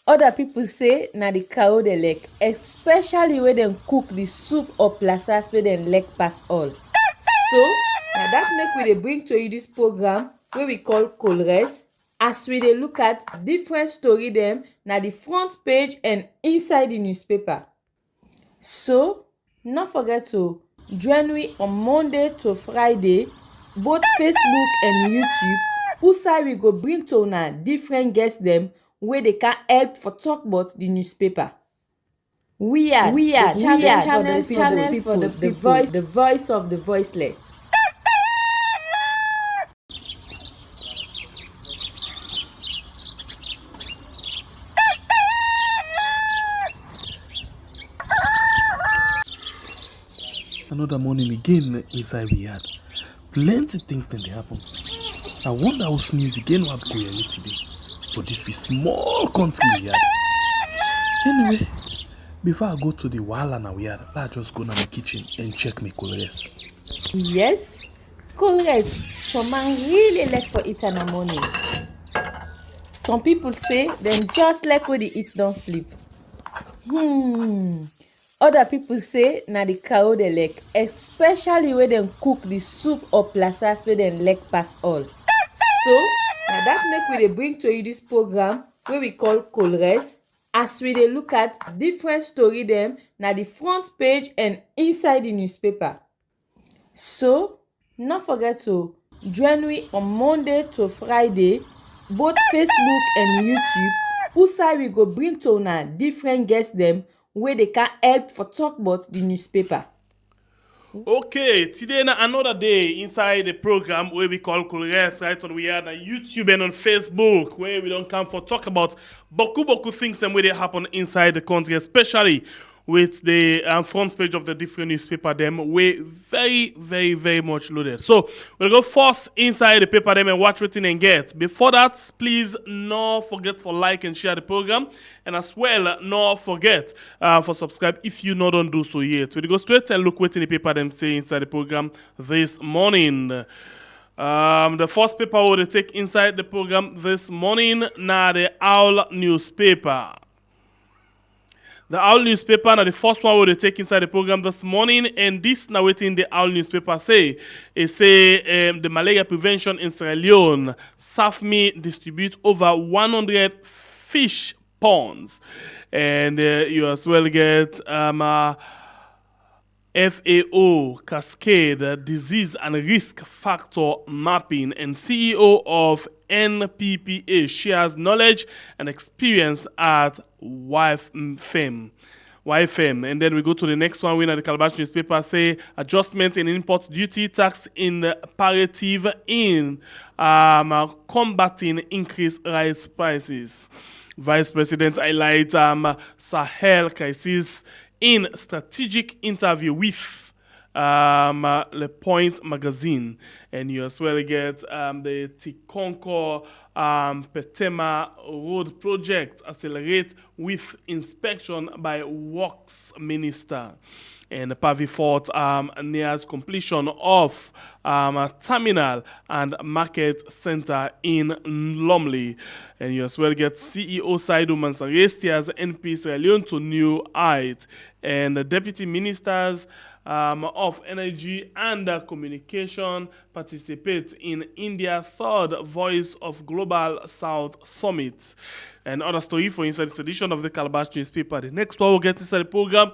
Other people say na the cow dey lick, especially when dem cook the soup or plasas wey dem lick pass all. So na that make we dey bring to you this program wey we call Colres, as we dey look at different story dem na the front page and inside the newspaper. So no forget to join me on Monday to Friday, both Facebook and YouTube, who we go bring to una different guests dem wey dey can help for talk about the newspaper. We are the channel for the people, the voice of the voiceless. Another morning again inside we had plenty things then they happen. I wonder how news again what go here today. But this be small country we had. Anyway, before I go to the wahala now we had, I just go to my kitchen and check my colors. Yes, colors. Some man really like for eat in the morning. Some people say them just like when they eat don't sleep. Other people say na the cow dey lick, especially when dem cook the soup or plasas wey dem lick pass all. So na that make we dey bring to you this program wey we call Colres, as we dey look at different story dem na the front page and inside the newspaper. So no forget to join me on Monday to Friday, both Facebook and YouTube, who we go bring to una different guests dem wey they can help for talk about the newspaper. Okay, today na another day inside the program where we call Colres, right on we are on YouTube and on Facebook, where we don't come for talk about boku things and where they happen inside the country, especially with the front page of the different newspaper them way very much loaded. So we'll go first inside the paper them and watch what and get. Before that, please no forget for like and share the program, and as well no forget for subscribe if you not don't do so yet. We'll go straight and look what in the paper them say inside the program this morning. The first paper we'll take inside the program this morning na the Owl newspaper. The Owl newspaper na the first one we'll take inside the program this morning, and this now waiting the Owl newspaper say the malaria prevention in Sierra Leone, SAFMI distribute over 100 fish ponds, and you as well get FAO Cascade Disease and Risk Factor Mapping, and CEO of NPPA shares knowledge and experience at YFM. And then we go to the next one. We know the Calabash newspaper say adjustment in import duty tax imperative in combating increased rice prices. Vice President highlights Sahel crisis in strategic interview with Le Point magazine, and you as well get the Tikonko Petema road project accelerate with inspection by Works Minister. And Pavi Fort nears completion of terminal and market center in Lumley. And you as well get CEO Saidu Mansare steers NP Sierra Leone to new height. And the deputy ministers of energy and communication participate in India's third Voice of Global South Summit. And other story for inside this edition of the Calabash newspaper. The next one we'll get inside the program.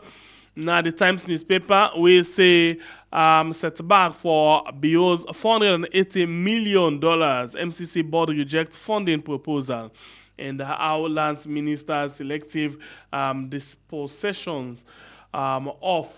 Now the Times newspaper we say setback for BO's $480 million. MCC board rejects funding proposal. And how lands ministers selective dispossessions of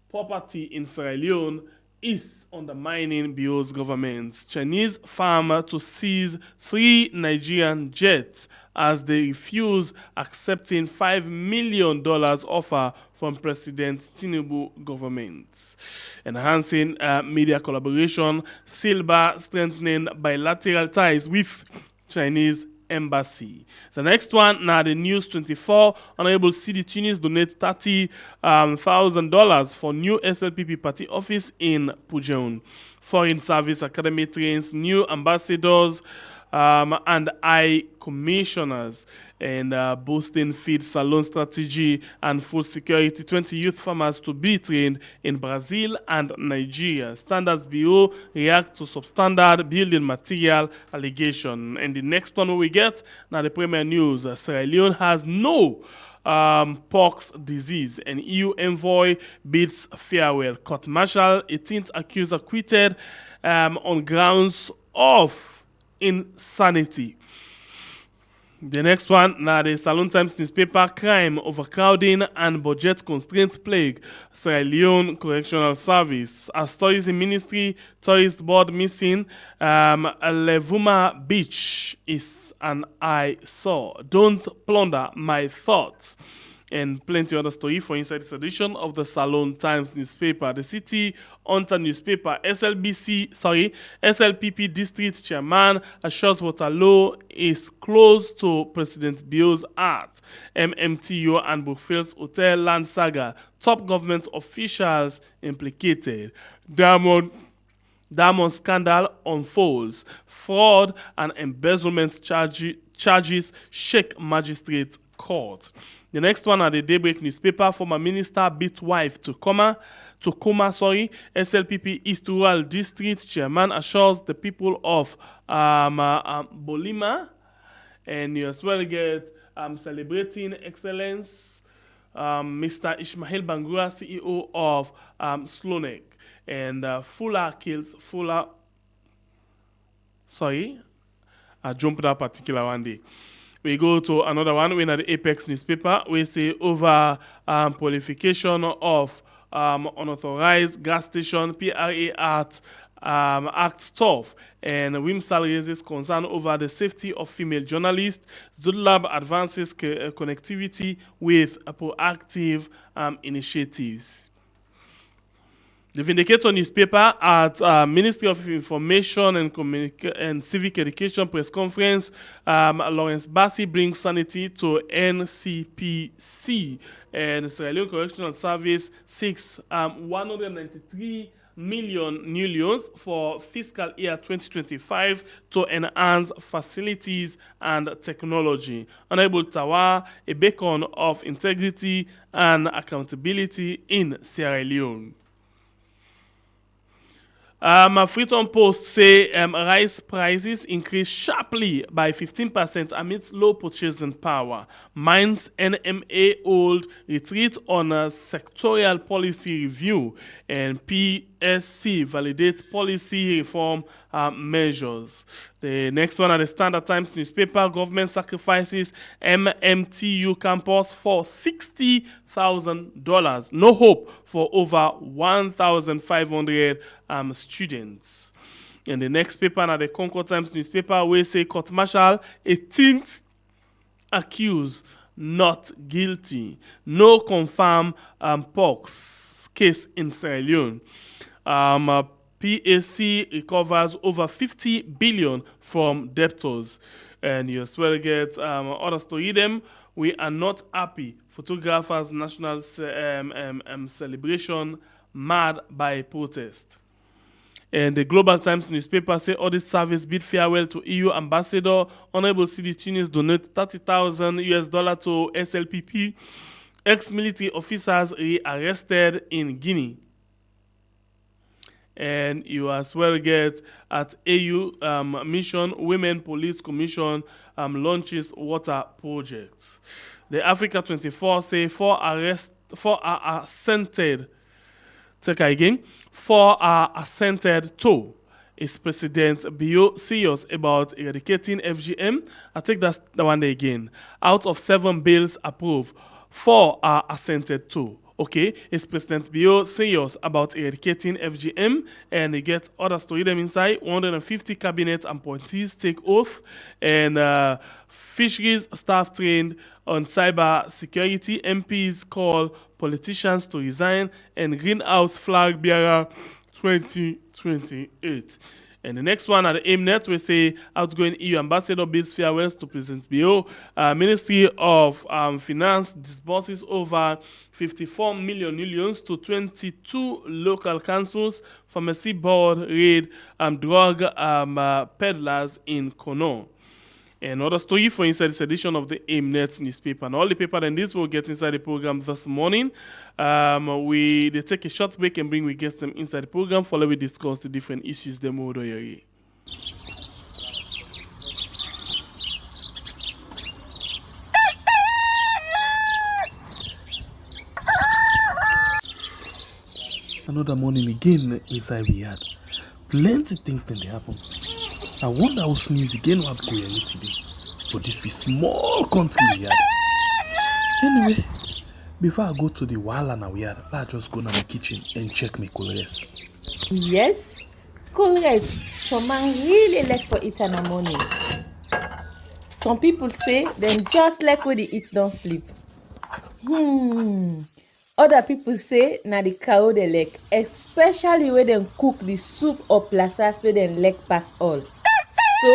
property in Sierra Leone is undermining BO's government. Chinese farmer to seize 3 Nigerian jets as they refuse accepting $5 million offer from President Tinubu government. Enhancing media collaboration, Silva strengthening bilateral ties with Chinese embassy. The next one, now the News 24, Honorable CD Tunis donate $30,000 for new SLPP party office in Pujeon. Foreign Service Academy trains new ambassadors and high commissioners, and boosting feed salon strategy and food security. 20 youth farmers to be trained in Brazil and Nigeria. Standards Bureau react to substandard building material allegation. And the next one we get, now the premier news, Sierra Leone has no pox disease, and EU envoy bids farewell. Court martial, 18th accused acquitted on grounds of insanity. The next one, now the Salon Times newspaper, crime, overcrowding and budget constraint plague Sierra Leone Correctional Service. As Tourism Ministry, Tourist Board missing, Levuma Beach is an eyesore. Don't plunder my thoughts. And plenty other story for inside this edition of the Salon Times newspaper. The City Hunter newspaper, SLPP district chairman assures Waterloo is close to President Bio's heart. MMTO and Brookfields Hotel land saga, top government officials implicated. Diamond scandal unfolds. Fraud and embezzlement charges shake magistrate court. The next one at the Daybreak newspaper, former minister beat wife to coma. SLPP East Rural District chairman assures the people of Bolima, and you as well get celebrating excellence, Mr. Ismail Bangura, CEO of Slonek, and Fuller kills Fuller. Sorry, I jumped that particular one day. We go to another one. We're at the Apex newspaper. We say over proliferation of unauthorized gas station, PRA Act tough, and Wimsal raises concern over the safety of female journalists. Zudlab advances connectivity with proactive initiatives. The Vindicator newspaper at Ministry of Information and Civic Education press conference, Lawrence Bassi brings sanity to NCPC, and Sierra Leone Correctional Service seeks 193 million new loans for fiscal year 2025 to enhance facilities and technology. Honorable Tawa, a beacon of integrity and accountability in Sierra Leone. Freetown Post say rice prices increased sharply by 15% amidst low purchasing power. Mines NMA hold retreat on a sectorial policy review, and PSC validates policy reform measures. The next one at the Standard Times newspaper, government sacrifices MMTU campus for $60,000. No hope for over 1,500 students. In the next paper, at the Concord Times newspaper, we say court martial, 18th accused not guilty. No confirmed pox case in Sierra Leone. PAC recovers over 50 billion from debtors. And you as well get others to read them. We are not happy. Photographers' national celebration marred by protest. And the Global Times newspaper say audit service bid farewell to EU ambassador. Honorable CD Tunis donate $30,000 to SLPP. Ex-military officers re-arrested in Guinea. And you as well get at AU Mission Women Police Commission launches water projects. The Africa 24 say four are assented to. Is President Bio serious about eradicating FGM? I take that one day again. Out of 7 bills approved, 4 are assented to. Okay, is President Bio serious about eradicating FGM? And you get others to read them inside. 150 cabinet appointees take oath, and fisheries staff trained on cyber security. MPs call politicians to resign, and greenhouse flag bearer 2028. And the next one at the AIMNet, we say outgoing EU ambassador bids farewells to President BO. Ministry of Finance disburses over 54 million euros to 22 local councils. Pharmacy board raid drug peddlers in Kono. Another story for inside this edition of the AIMNet newspaper. And all the paper and this will get inside the program this morning. They take a short break and bring we guests them inside the program. Follow we discuss the different issues them over here. Another morning again inside we had. Plenty things then they happen. I wonder how sneeze again what go here today. But this be small country we had. Anyway, before I go to the wahala now we had, let's just go to my kitchen and check my colors. Yes, colors. Some man really like for eat in the morning. Some people say them just like when they eat don't sleep. Other people say na the cow they like, especially when they cook the soup or plasas where they like pass all. So,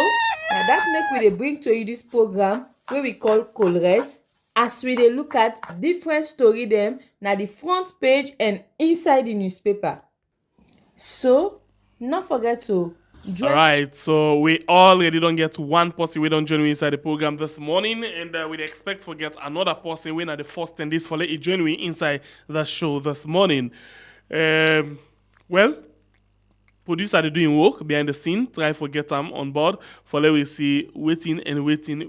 now that make we dey bring to you this program where we call Colres, as we dey look at different story them na the front page and inside the newspaper. So, not forget to join. All right, so we already don't get one person we don't join me inside the program this morning, and we expect to get another person when at the first 10 days for let you join me inside the show this morning. Well, producer they doing work behind the scene, try to get them on board for let we see waiting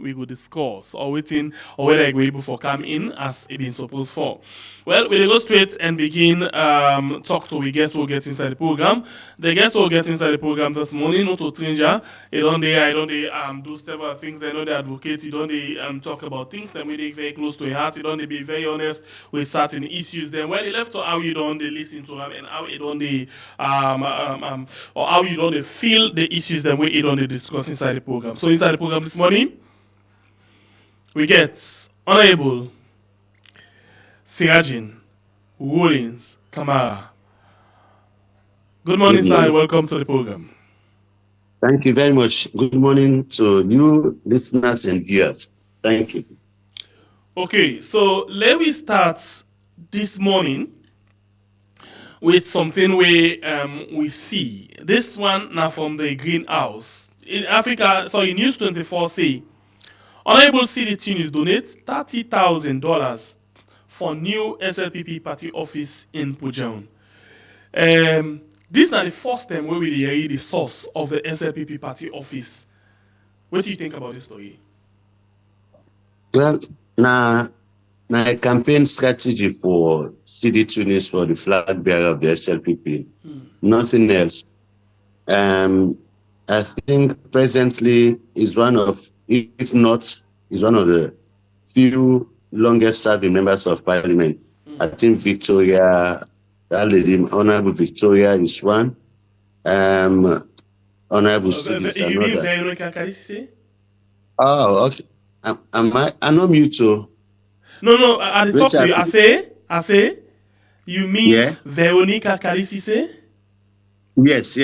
we go discuss or waiting or whether I go able for come in as it been supposed for. Well, we'll go straight and begin talk to we guests who get inside the program. The guests who get inside the program this morning, not to stranger, I don't do several things, they know they advocate, they talk about things that they very close to your heart, they be very honest with certain issues. Then when they left to how you don't they listen to them and how you don't they or how you don't feel the issues that we don't discuss inside the program. So inside the program this morning, we get Honorable Sirajin Woolins Kamara. Good morning, sir, and welcome to the program. Thank you very much. Good morning to you listeners and viewers. Thank you. Okay, so let me start this morning with something we see. This one now from the greenhouse. In Africa, sorry, News 24 say, Honorable City Tunis donates $30,000 for new SLPP party office in Pujaun. This is not the first time where we hear the source of the SLPP party office. What do you think about this story? Well, now a campaign strategy for CD Tunis for the flag bearer of the SLPP. Nothing else. I think presently is one of, if not, is one of the few longest serving members of parliament. I think Victoria, that lady, Honorable Victoria is one. Honorable Sid is another. Oh, okay. I know mute too. No, I talk to you. I say, you mean Veronica Karisise? Yes.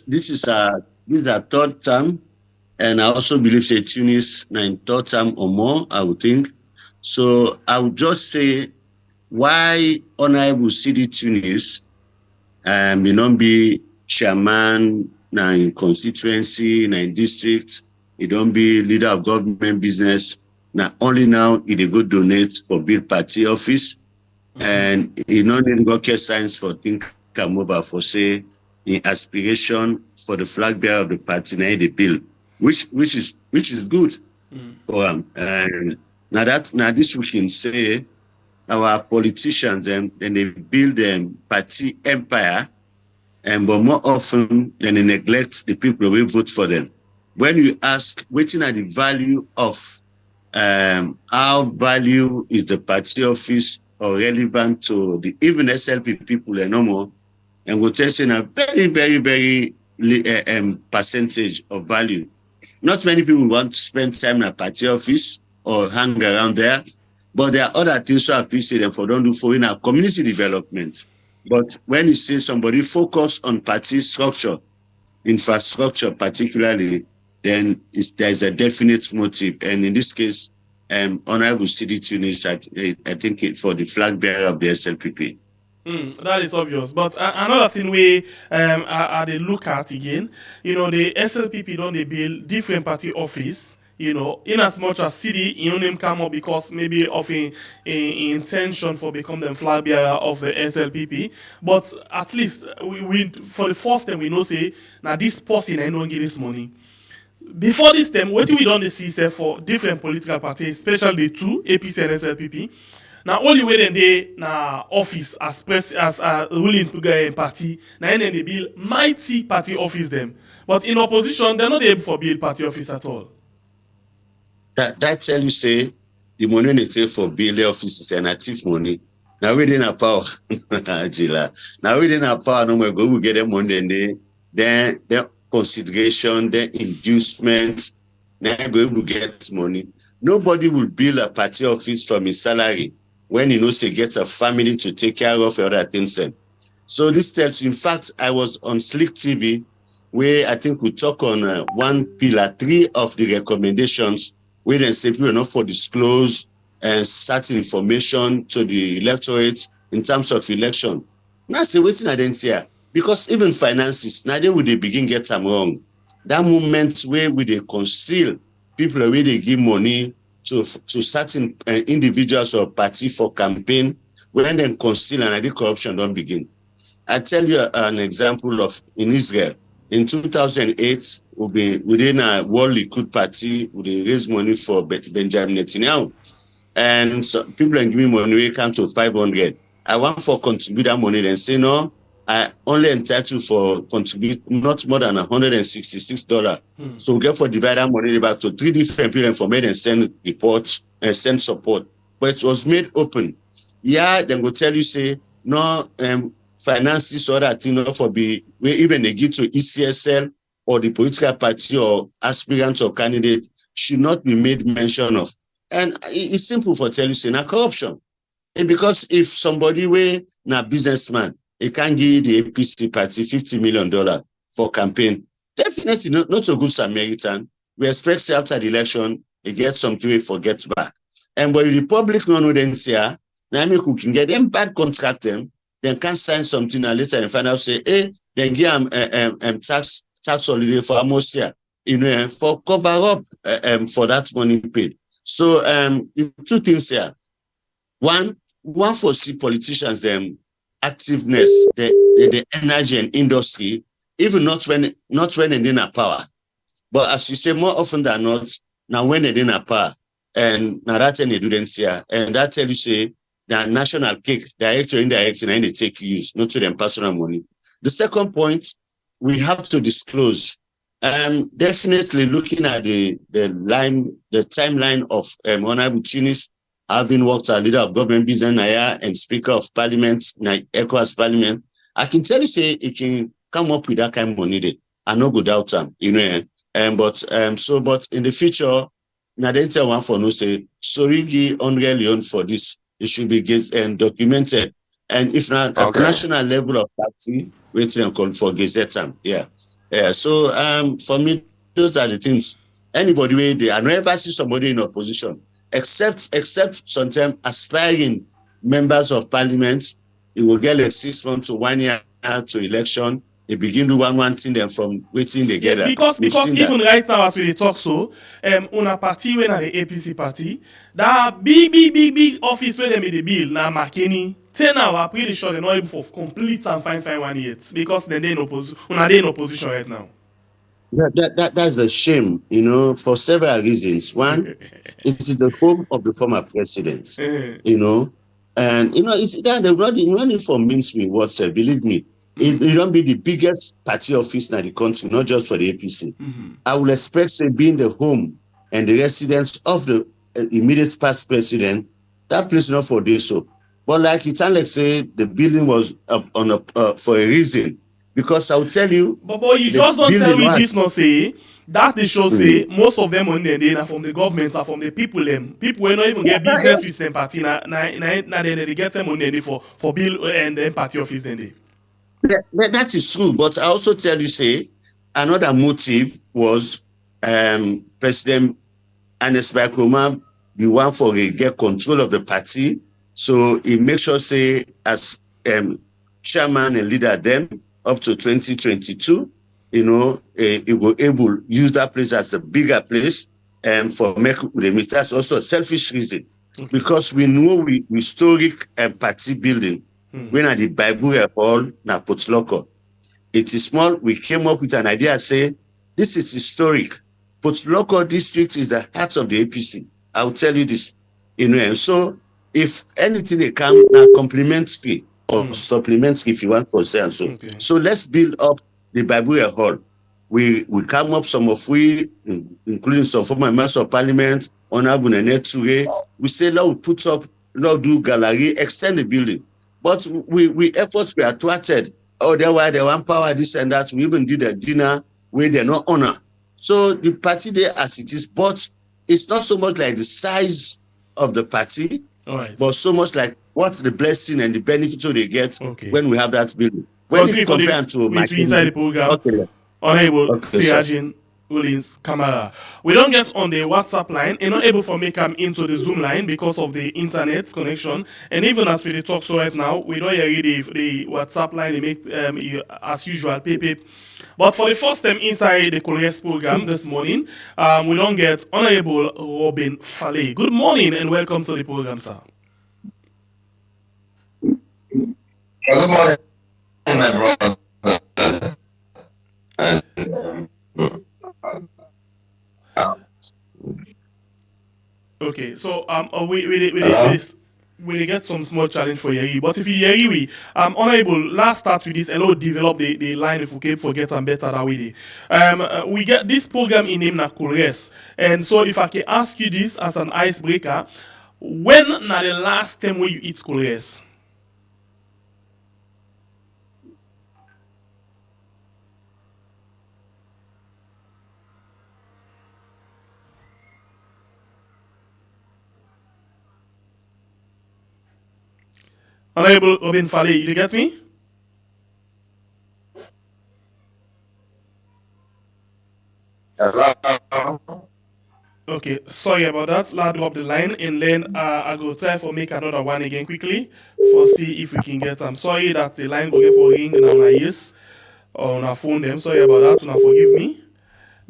This is a third term, and I also believe say Tunis in third term or more, I would think. So I would just say why Honorable City Tunis may not be chairman in constituency, in district, he don't be leader of government business. Now only now he go donate for build party office, and he no need go get signs for think come over for say in aspiration for the flag bearer of the party now the bill, which is good for him. And now this we can say our politicians then they build them party empire, and but more often than they neglect the people who vote for them. When you ask waiting at the value of how value is the party office or relevant to the even SLP people and no more, and we're testing a very, very, very percentage of value. Not many people want to spend time in a party office or hang around there, but there are other things so I appreciate them for don't do for in our community development. But when you say somebody focus on party structure, infrastructure particularly, then there's a definite motive. And in this case, Honorable CD Tunis, I think for the flag bearer of the SLPP. That is obvious. But another thing we they look at again, the SLPP don't they build different party office, in as much as city, name come up because maybe of a intention for become the flag bearer of the SLPP. But at least we for the first time we know say now this person I don't get this money. Before this time, what we don't see say for different political parties, especially the two, APC and SLPP. Now only way then they na office as ruling party, now then they build mighty party office them. But in opposition, they're not able to build party office at all. That tell you say the money they take for building offices and native money. Now we didn't have power. Now we didn't have power no more. Go we get them money and then consideration, then inducement. Now go we get money. Nobody will build a party office from his salary when say gets a family to take care of other things. So this tells you, in fact, I was on Slick TV where I think we talk on one pillar 3 of the recommendations where they say people not for disclose and certain information to the electorate in terms of election. Now say waiting identity because even finances, now they would they begin get them wrong. That moment where we they conceal people where they give money to certain individuals or party for campaign, when they conceal and I think corruption don't begin. I tell you an example of in Israel. In 2008, we'll be within a World Likud party, we raise money for Benjamin Netanyahu. And so people are giving money, we come to 500. I want for contribute that money, then say no, I only entitled for contribute not more than $166. So we get for divide that money back to 3 different people for me and send reports and send support. But it was made open. Yeah, then go tell you say no finances or that thing for be where even they give to ECSL or the political party or aspirants or candidate should not be made mention of. And it's simple for tell you say now corruption. And because if somebody where na businessman, he can give the APC party $50 million for campaign. Definitely not a good Samaritan. We expect after the election, he gets something he forgets back. And when the public know them here, now we can get them bad contract them, then can sign something and later and find out say, hey, then give them tax holiday for almost here, for cover up for that money paid. So 2 things here. One for see politicians them activeness, the energy and industry, even not when they're in a power. But as you say, more often than not, now when they're in a power, and now that's they do them here, and that tell you say the national cake, direct or indirect, and they take use, not to them personal money. The second point, we have to disclose. Definitely looking at the timeline of Honorable Tunis, having worked as leader of government business and Speaker of Parliament, ECOWAS Parliament, I can tell you say it can come up with that kind of money there. I no go doubt them, but in the future, now they tell one for no say sorry give LEONE for this. It should be documented. And if not at national level of party, waiting and call for gazette them. Yeah. So for me, those are the things. Anybody where they I never see somebody in opposition. Except sometimes aspiring members of parliament, it will get like 6 months to 1 year to election. They begin to one thing them from waiting together. Because even that. Right now as we talk so, on a party when the APC party, that big office where they made the bill now McKinney. 10 hours, I'm pretty sure they're not able to complete and fine 1 yet because they're in opposition right now. That's a shame, for several reasons. One, it is the home of the former president, and it's that they're not running for mincemeat words. Believe me, it don't be the biggest party office in the country, not just for the APC. I would expect, say, being the home and the residence of the immediate past president, that place not for this so. But like it's like say the building was for a reason. Because I'll tell you. But you just don't tell me this not say that they show say most of them on they are from the government or from the people them. People will not even get business with them party now they get them on for bill and then party office then they. That is true, but I also tell you say another motive was President Ernest Bai Koroma be one for get control of the party. So he makes sure say as chairman and leader them up to 2022, he will able use that place as a bigger place for make the meet. That's also a selfish reason. Because we know we historic party building when at the Bible hall na Potloko. It is small. We came up with an idea, say this is historic. Potloko district is the heart of the APC. I'll tell you this, and so if anything they come now complementary or supplementary if you want for say and so. So let's build up the Bible hall. We come up some of including some former members of parliament, Honorable Nene Ture. We say now we put up, now do gallery, extend the building. But we efforts were thwarted. Oh, they want power, this and that. We even did a dinner where they're not honor. So the party there as it is, but it's not so much like the size of the party, but so much like what's the blessing and the benefit they get when we have that building. When you compare to my inside the program, Honorable Sergeant Willins Kamara. We don't get on the WhatsApp line and not able to make them into the Zoom line because of the internet connection. And even as we talk so right now, we don't hear the WhatsApp line. They make as usual pay. But for the first time inside the Correctional program this morning, we don't get Honorable Robin Fale. Good morning and welcome to the program, sir. Good morning, my brother. Okay, so we get some small challenge for Yeri, but if you Yeri, Honorable, let's start with this and we'll develop the line if we can forget and better that way. We get this program in name na Kures, and so if I can ask you this as an icebreaker, when na the last time when you eat Kures? Honorable Robin Fale, you get me? Okay, sorry about that. Let's drop the line and then I go try for make another one again quickly for see if we can get them. Sorry that the line go get for ring and on yes or on our phone them. Sorry about that. Now forgive me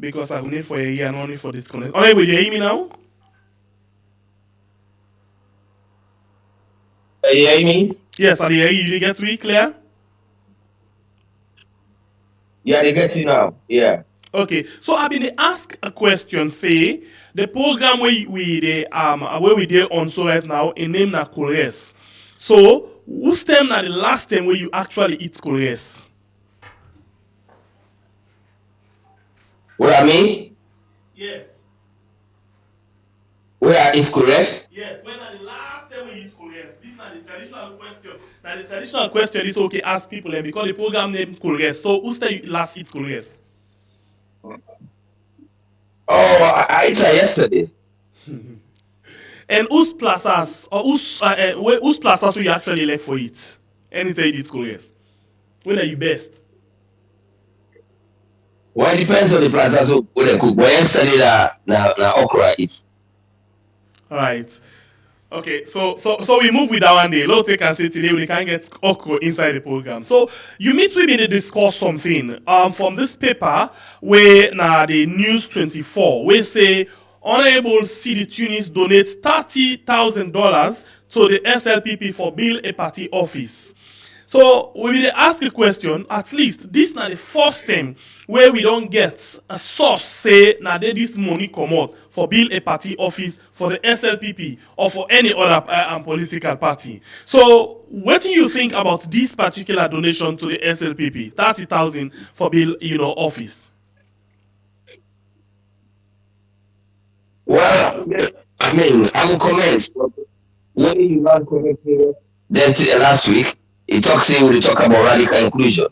because I will need for a year and only for disconnect. Honorable, you hear me now? You hear me? Yes, I hear you. You get me clear? Yeah, they get you now. Yeah. Okay, so I've been asked a question. Say the program where we did on so right now in name na Kores. So whose time na the last time where you actually eat Kores? What I mean? Yes. Where I eat Kores? Yes. When are the last time we eat Kores? This is not the traditional question. Now the traditional question is okay. Ask people and because the program name Kores. So whose time you last eat Kores? Oh, I ate it yesterday. And whose plazas or whose plazas will you actually like for it? Anytime you eat Kores. When are you best? Well, it depends on the plaza so what they cook. But yesterday na okra eat. All right. Okay, so we move with that one day. Let's take and say today we can get okra inside the program. So you meet with me to discuss something from this paper where now the News 24 we say Honorable CD Tunis donates $30,000 to the SLPP for build a party office. So we will ask a question. At least this is not the first time where we don't get a source say now this money come out for build a party office for the SLPP or for any other political party. So what do you think about this particular donation to the SLPP? 30,000 for build office. Well, I mean, I will comment. When you not commented then last week, we talk about radical inclusion.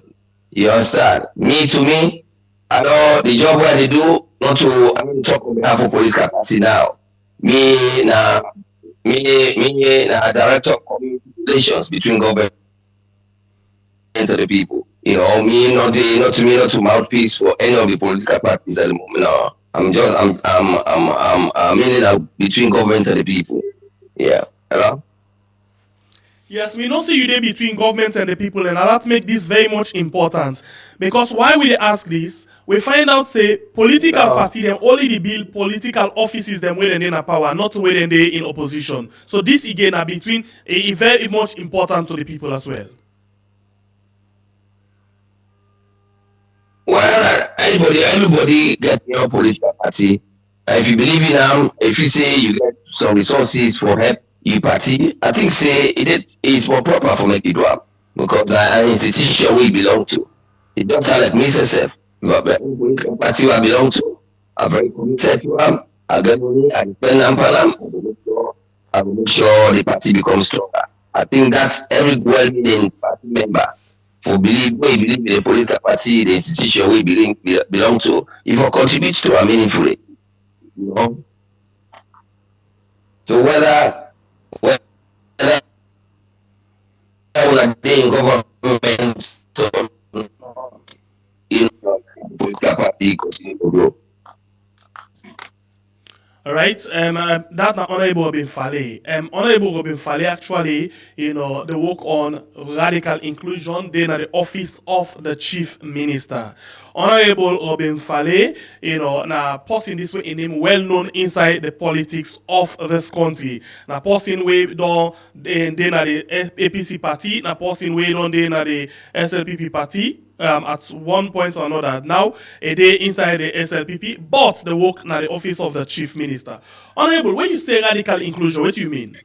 You understand? To me, I know the job where they do, not to talk on behalf of police capacity now. Me na director of community relations between government to the people. You know, me not to mouthpiece for any of the political parties at the moment. No, I'm meaning that between government and the people. Yeah, hello. Yes, we know see you there between government and the people, and that make this very much important. Because why we ask this, we find out say political party them only the build political offices them where they in power, not where they in opposition. So this again are between very much important to the people as well. Well, everybody get your political party. If you believe in them, if you say you get some resources for help you party, I think say it's more proper for make you do am because an institution we belong to. It don't sound like me myself, but the political party I belong to, I'm very committed to them. I get money, I depend on them. I will make sure the party becomes stronger. I think that's every well-meaning party member for believe we believe in the political party, the institution we belong to, if we contribute to it meaningfully. You know? So whether we are in government or in the political party continue to grow. All right, that Honorable Robin Fale. Honorable Robin Fale actually, you know, they work on radical inclusion. Then at the office of the chief minister. Honorable Robin Fale, you know, now person this way in him well known inside the politics of this country. Now person way don then at the APC party. Now person way don then at the SLPP party. At one point or another. Now, a day inside the SLPP, but they work in the office of the chief minister. Honorable, when you say radical inclusion, what do you mean?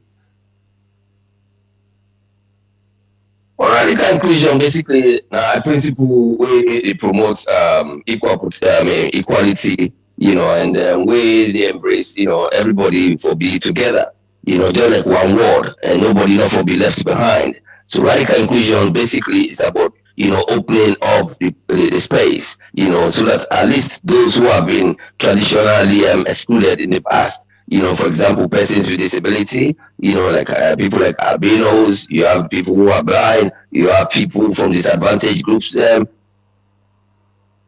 Well, radical inclusion basically a principle where it promotes equality, you know, and where they embrace, you know, everybody for be together, you know, just like one word, and nobody not for be left behind. So radical inclusion basically is about, you know, opening up the space, you know, so that at least those who have been traditionally excluded in the past, you know, for example, persons with disability, you know, like people like albinos, you have people who are blind, you have people from disadvantaged groups,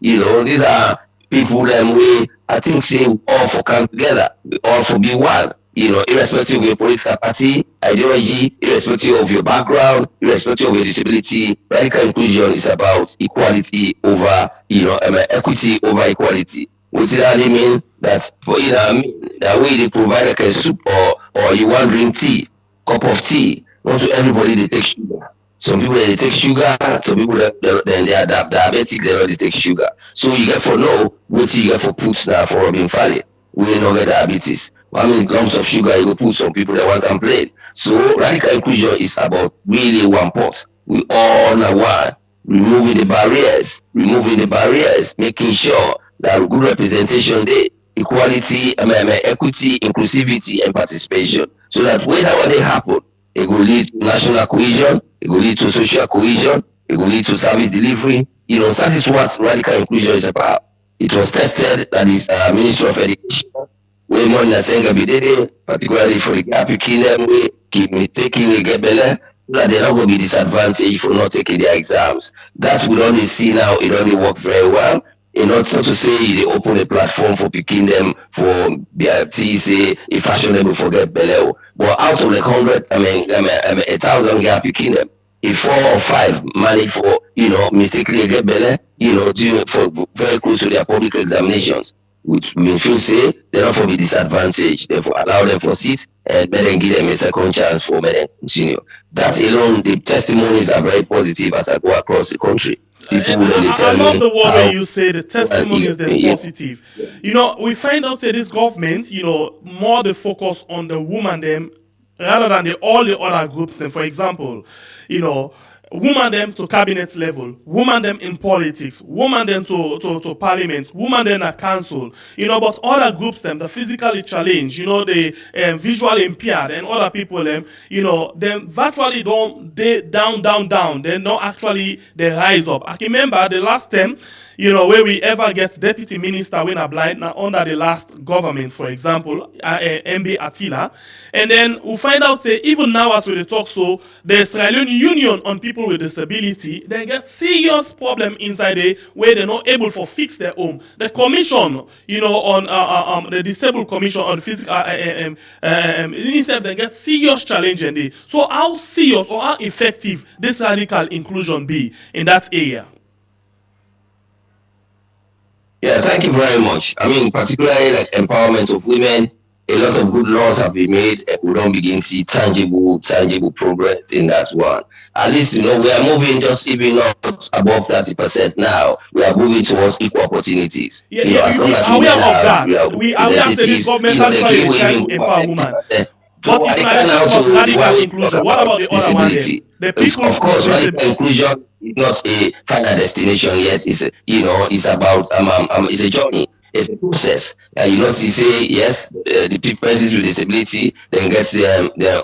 you know, these are people that we, I think, say all for come together, all for be one. You know, irrespective of your political party, ideology, irrespective of your background, irrespective of your disability, radical inclusion is about equality over, you know, equity over equality. What does that mean? That for you know, that way they provide like a soup or you want drink tea, cup of tea. Not to everybody they take sugar. Some people they take sugar, some people then they are diabetic, they don't take sugar. So you get for no, what you get for puts now for Robin Fale. We don't get diabetes. I mean, lumps of sugar, you go put some people that want to play. So radical inclusion is about really one pot. We all are one. Removing the barriers, making sure that good representation there, equality, equity, inclusivity, and participation. So that whenever they happen, it will lead to national cohesion, it will lead to social cohesion, it will lead to service delivery. You know, that is what radical inclusion is about. It was tested at the Ministry of Education. We money na senga bidede, particularly for the gap in them, we keep me taking the gebele, that they're not going to be disadvantaged for not taking their exams. That we only see now, it only work very well. In order to say they open a platform for picking them for BRT, say a fashionable for get below. But out of the 100, 1,000 gap picking them. If 4 or 5 manage for, you know, mistakenly get below, you know, for very close to their public examinations. Which means you say they're not for be disadvantaged, therefore allow them for seats and better give them a second chance for better continue. That alone, the testimonies are very positive as I go across the country. People I love the word when you say the testimonies they're positive. You know, we find out that this government, you know, more the focus on the woman them rather than all the other groups them. For example, you know, woman them to cabinet level, woman them in politics, woman them to parliament, woman them at council, you know, but other groups them, the physically challenged, you know, the visually impaired and other people them, you know, them virtually don't, they down, they not actually, they rise up. I can remember the last time, where we ever get deputy minister when are blind now under the last government, for example, MB Attila, and then we find out say even now as we talk, so the Australian Union on people with disability, they get serious problem inside there where they're not able to fix their home. The commission, on the disabled commission on physical, instead they get serious challenge in there. So how serious or how effective this radical inclusion be in that area? Yeah, thank you very much. I mean, particularly like empowerment of women, a lot of good laws have been made, and we don't begin to see tangible progress in that one. At least, we are moving just even not above 30% now. We are moving towards equal opportunities. Yeah, as long as are aware women of that. we are aware that this government actually try to empower women. But if I talk about radical inclusion, what about the other one then? The people of course, radical inclusion is not a final destination yet. It's about it's a journey. It's a process. You say yes, the people with disability then get them, then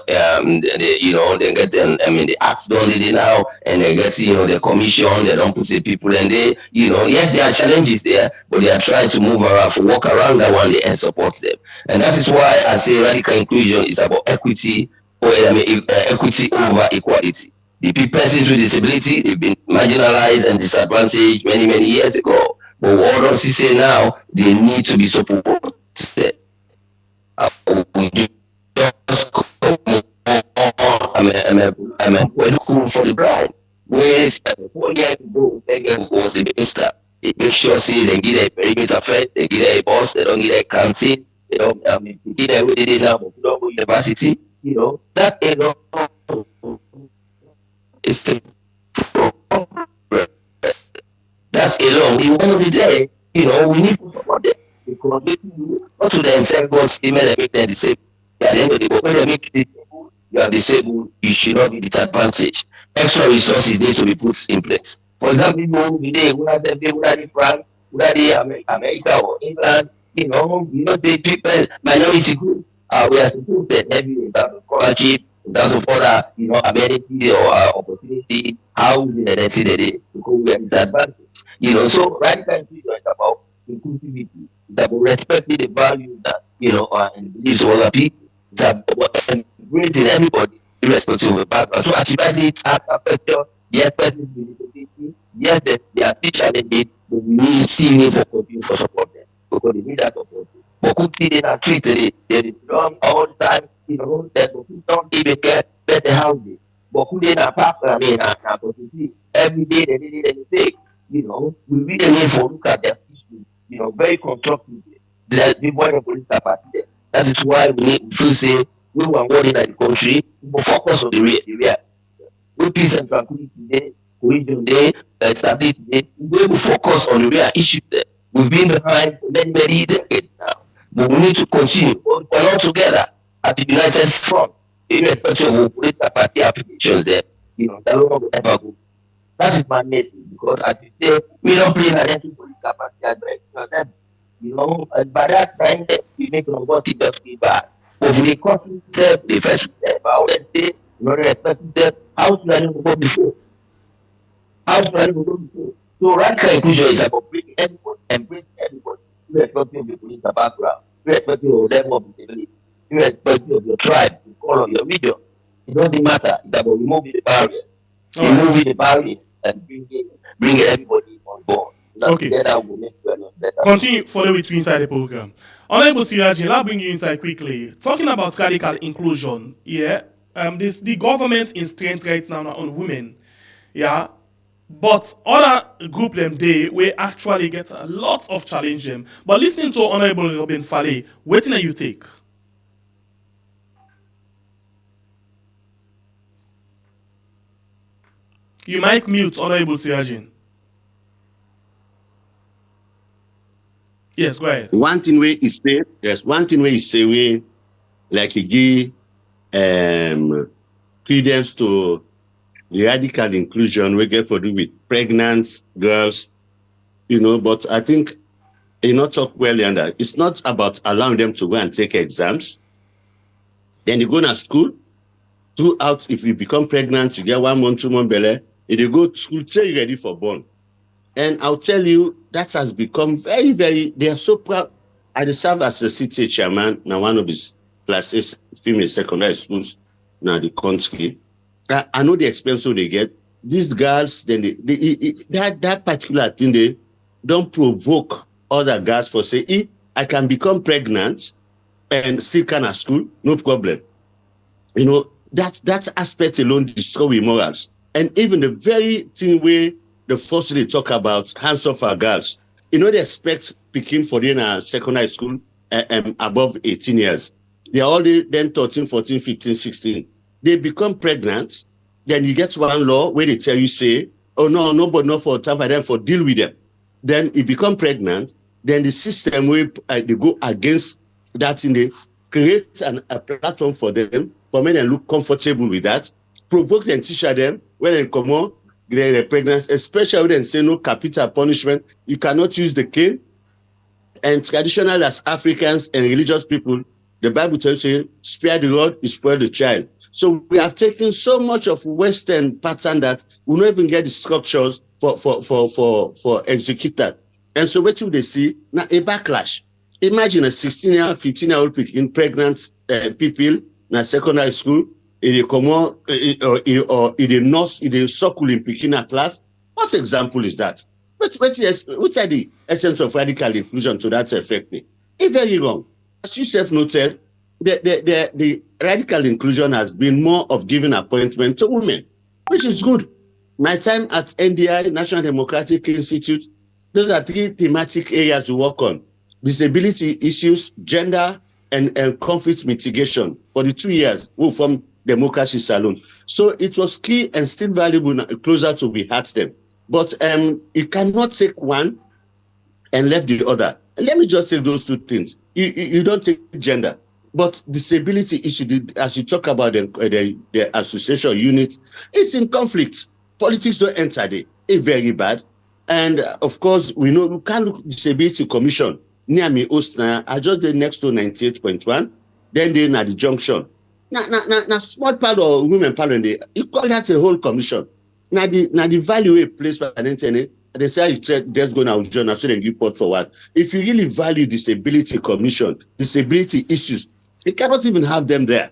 get them. I mean, the acts done it now, and they get the commission. They don't put the people, and they yes, there are challenges there, but they are trying to move around, walk around that one, and support them. And that is why I say radical inclusion is about equity, equity over equality. The persons with disability, they've been marginalized and disadvantaged many years ago. But what does he say now? They need to be supported. We just come on, cool for the bride. Whereas 4 years ago, was the minister. They make sure they get a perimeter fed, they get a boss, they don't get a canteen, they don't get a way they now go university. That is the that's alone. In the end of the day, we need to support them because they go to them and say, God's email and make them disabled. At the end of the day, when they make you disabled, you are disabled, you should not be disadvantaged. Extra resources need to be put in place. For example, whether France, whether America or England, the people, minority group, we are supported every day about scholarship, in terms of other, amenity or opportunity, how we see the because we are disadvantaged. So radical inclusion is about inclusivity. It's about respecting the values that and beliefs of other people. It's about embracing everybody, irrespective of the background. So ultimately, it's a question. Yes, persons with disability. Yes, they are still challenging, but we still need to continue for support them because they need that support. But quickly they are treated. They run all the time. They don't even get better housing. But who they are partnering and every day they need anything. We really need to look at their issues, very constructively. That is why we should say we were working at the country, we focus on the real. We peace and tranquility today, cohesion day, stability today. We will focus on the real issues there. We've been behind for many decades now, but we need to continue. We're all together at the united front, irrespective of political party applications there. That will ever go. That is my message because as you say, we don't play identity political party. And by that time we make robust just be bad. But if we conflict themselves, they first about they respect them, how should I go before? So radical inclusion is about bringing everybody, embracing everybody, irrespective of the political background, irrespective of level of disability, irrespective of your tribe, your color, your region. It doesn't matter. It's about removing the barriers. Removing the barriers and bringing everybody on board. Okay. We'll make better. Continue further with you inside the program. Honorable Sirajin, I'll bring you inside quickly. Talking about radical inclusion, the government is strength right now on women, but other group them we actually get a lot of challenge them. But listening to Honorable Robin Fale, what do you take? You might mute Honorable Sirajin. Yes, go ahead. One thing where he say, we like he give credence to the radical inclusion we get for do with pregnant girls, but I think he not talk well on that. It's not about allowing them to go and take exams. Then they go to school. Throughout, if you become pregnant, you get 1 month, 2 months belly. If you go to school, say you're ready for born. And I'll tell you, that has become very, very, they are so proud. I serve as a CTA chairman, now one of these classes, female secondary schools, now the country. I know the expense they get. These girls, then that particular thing, they don't provoke other girls for say, I can become pregnant and still can at school, no problem. You know, that aspect alone destroys morals. And even the very thing where the first they talk about hands off our girls, you know, they expect picking for them in secondary school above 18 years. They are already then 13, 14, 15, 16. They become pregnant. Then you get one law where they tell you, say, oh, no, but not for time by them, for deal with them. Then you become pregnant. Then the system where they go against that, they create a platform for them, for men and look comfortable with that, provoke and teach them when they come on, they're pregnant, especially when they say no capital punishment. You cannot use the cane. And traditional as Africans and religious people, the Bible tells you, spare the rod, you spoil the child. So we have taken so much of Western pattern that we don't even get the structures for execute that. And so what do they see? Now a backlash. Imagine a 16-year-old, 15-year-old picking pregnant people in secondary school, they come on, or in the nurse, in the circle in picking a class. What example is that? What are the essence of radical inclusion to that effect? It's very wrong. As you self noted, the radical inclusion has been more of giving appointment to women, which is good. My time at NDI, National Democratic Institute, those are 3 thematic areas to work on: disability issues, gender, and conflict mitigation for the 2 years from Democracy Salon. So it was key and still valuable, closer to we had them. But you cannot take one and left the other. Let me just say those 2 things. You don't take gender, but disability issue, as you talk about the association unit, it's in conflict. Politics don't enter there. It's very bad. And of course, we know we can't look disability commission near me, Ostna. I just did next to 98.1. Then they at the junction. Now, small part of women part they you call that a whole commission. Now the value a place by the internet, they say you just go now journal so they give port forward. If you really value disability commission, disability issues, you cannot even have them there.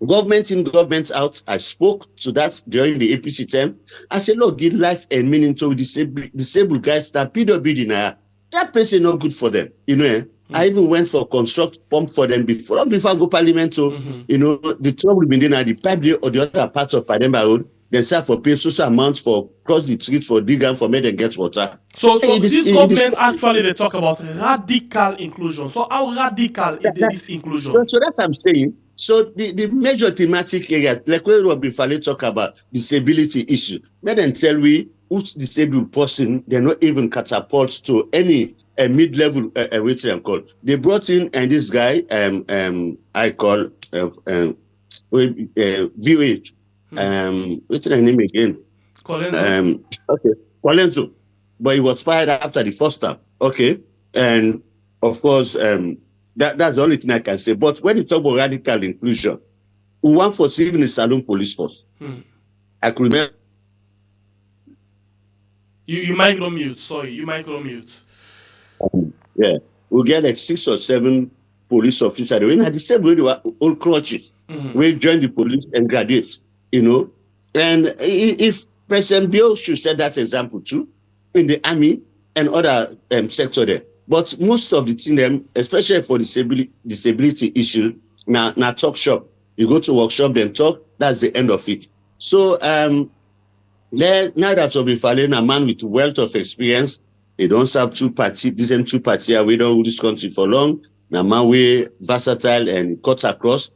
Government in, government out. I spoke to that during the APC term. I said, look, give life and meaning to disabled guys that PWD now. That place is not good for them. You know, I even went for construct pump for them before I go parliament. So, you know, the trouble will be in the pipe or the other parts of Pademba Road. Then start for pay social amounts for cross the street for dig and for make them get water. So this government actually they talk about radical inclusion. So how radical is this inclusion? So that's what I'm saying. So the major thematic areas, like when Robin Fale talk about disability issue, let them tell we who's disabled person, they're not even catapults to any mid-level which I'm called. They brought in and this guy I call VOH. What's the name again? Colenso. Okay, Colenso. But he was fired after the first time. Okay, and of course, that's the only thing I can say. But when you talk about radical inclusion, we want for even the Salon police force. I could remember. You micro mute. Sorry, you micro mute. Yeah, we get like 6 or 7 police officers. They had the same way they were all crutches. We join the police and graduate. You know, and if President Bill should set that example too in the army and other sector there. But most of the thing, especially for disability issue, now talk shop. You go to workshop, then talk. That's the end of it. So now that Obifale, a man with wealth of experience, they don't serve 2 parties. These 2 parties we don't rule this country for long. Now man we versatile and cuts across,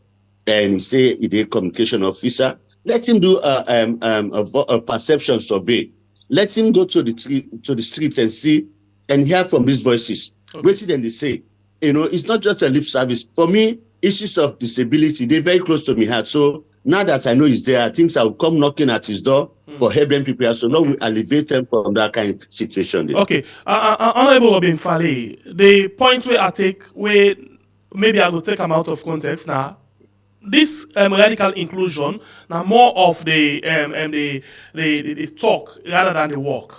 and he say he's a communication officer. Let him do a perception survey. Let him go to the streets and see and hear from these voices. Okay. What then they say? You know, it's not just a lip service. For me, issues of disability, they're very close to me heart. So now that I know he's there, things I will come knocking at his door for helping people. So now we elevate them from that kind of situation. There. Okay. Honorable Robin Fale, the point where I take, where maybe I will take them out of context now. This radical inclusion now more of the talk rather than the work.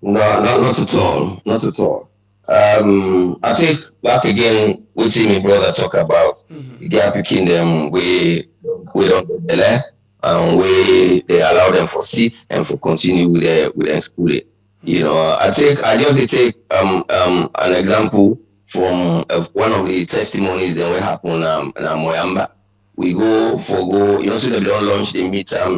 No, not at all. Not at all. I take back again what my brother talk about. Gap picking them we don't delay and we they allow them for seats and for continue with their schooling. You know, I just take an example from one of the testimonies that will happen in Moyamba. We go, so they don't launch the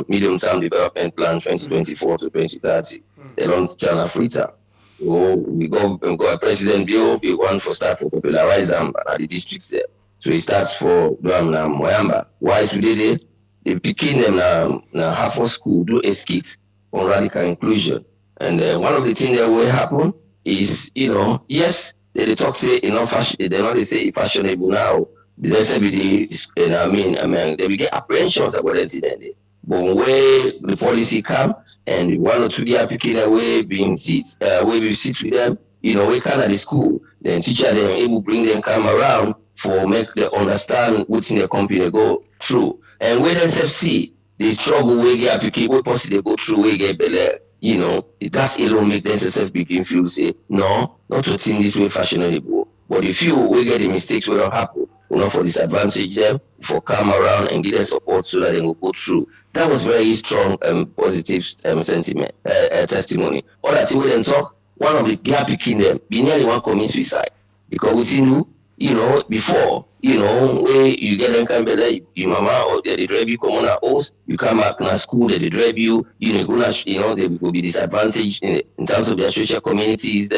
medium term development plan 2024 to 2030. They launch China Freetown. So we got a president bill, we want for start for popularize them at the districts there. So it starts for Moyamba. Why today they picking them na half of school do a skit on radical inclusion. And one of the things that will happen is, yes, they talk say enough fashion, they not they say fashionable now. They say they will get apprehensions about the incident. But when the policy come and one or two year picking away being sit, we sit with them, we kind of the school, then teacher them able bring them come around for make them understand what's in the company go through. And when they see the struggle we get picking, what possibly they go through, we get better. That's alone make them self begin feel say, no, not to think this way fashionable. But if we get the mistakes will not happen, will not for disadvantage them, for come around and give them support so that they will go through. That was very strong positive sentiment, testimony. All that we then talk, one of the gap picking them, be nearly one commit suicide. Because we see before, where you get them kind of like your mama or they drive you come on a house, you come back to school, they drive you, they will be disadvantaged in terms of their social communities.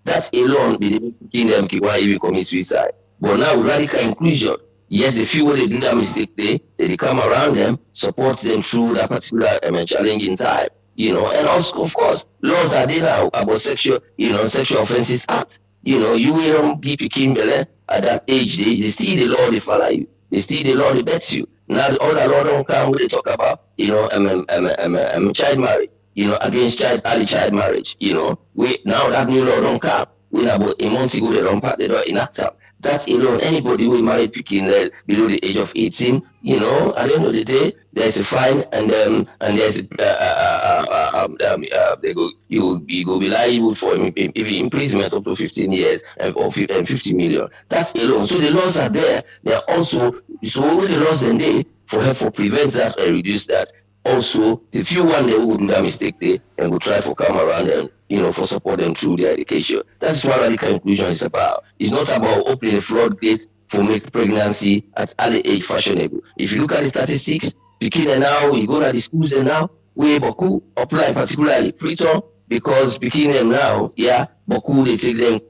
That's alone be making them why even commit suicide. But now with radical inclusion, yes, the few when they do that mistake, they come around them, support them through that particular challenging time. And also, of course, laws are there now about sexual offenses act. You will be picking at that age, they still the law they follow you. They still the law they bet you. Now all the law don't come when they talk about, child marriage, against early child marriage, we now that new law don't come. We about a month ago they don't pass the law enact them. That's alone. Anybody who married picking below the age of 18, at the end of the day, there's a fine and there's you go be liable for imprisonment up to 15 years and 50 million. That's alone. So the laws are there. They are also so the laws then they for help for prevent that and reduce that. Also, the few one they will do that mistake they and will try for come around and for support them through their education. That's what radical inclusion is about. It's not about opening the floodgates for make pregnancy at early age fashionable. If you look at the statistics, beginning now, you go to the schools and now, we Boku apply particularly Freetown because beginning them now, Boku they take them,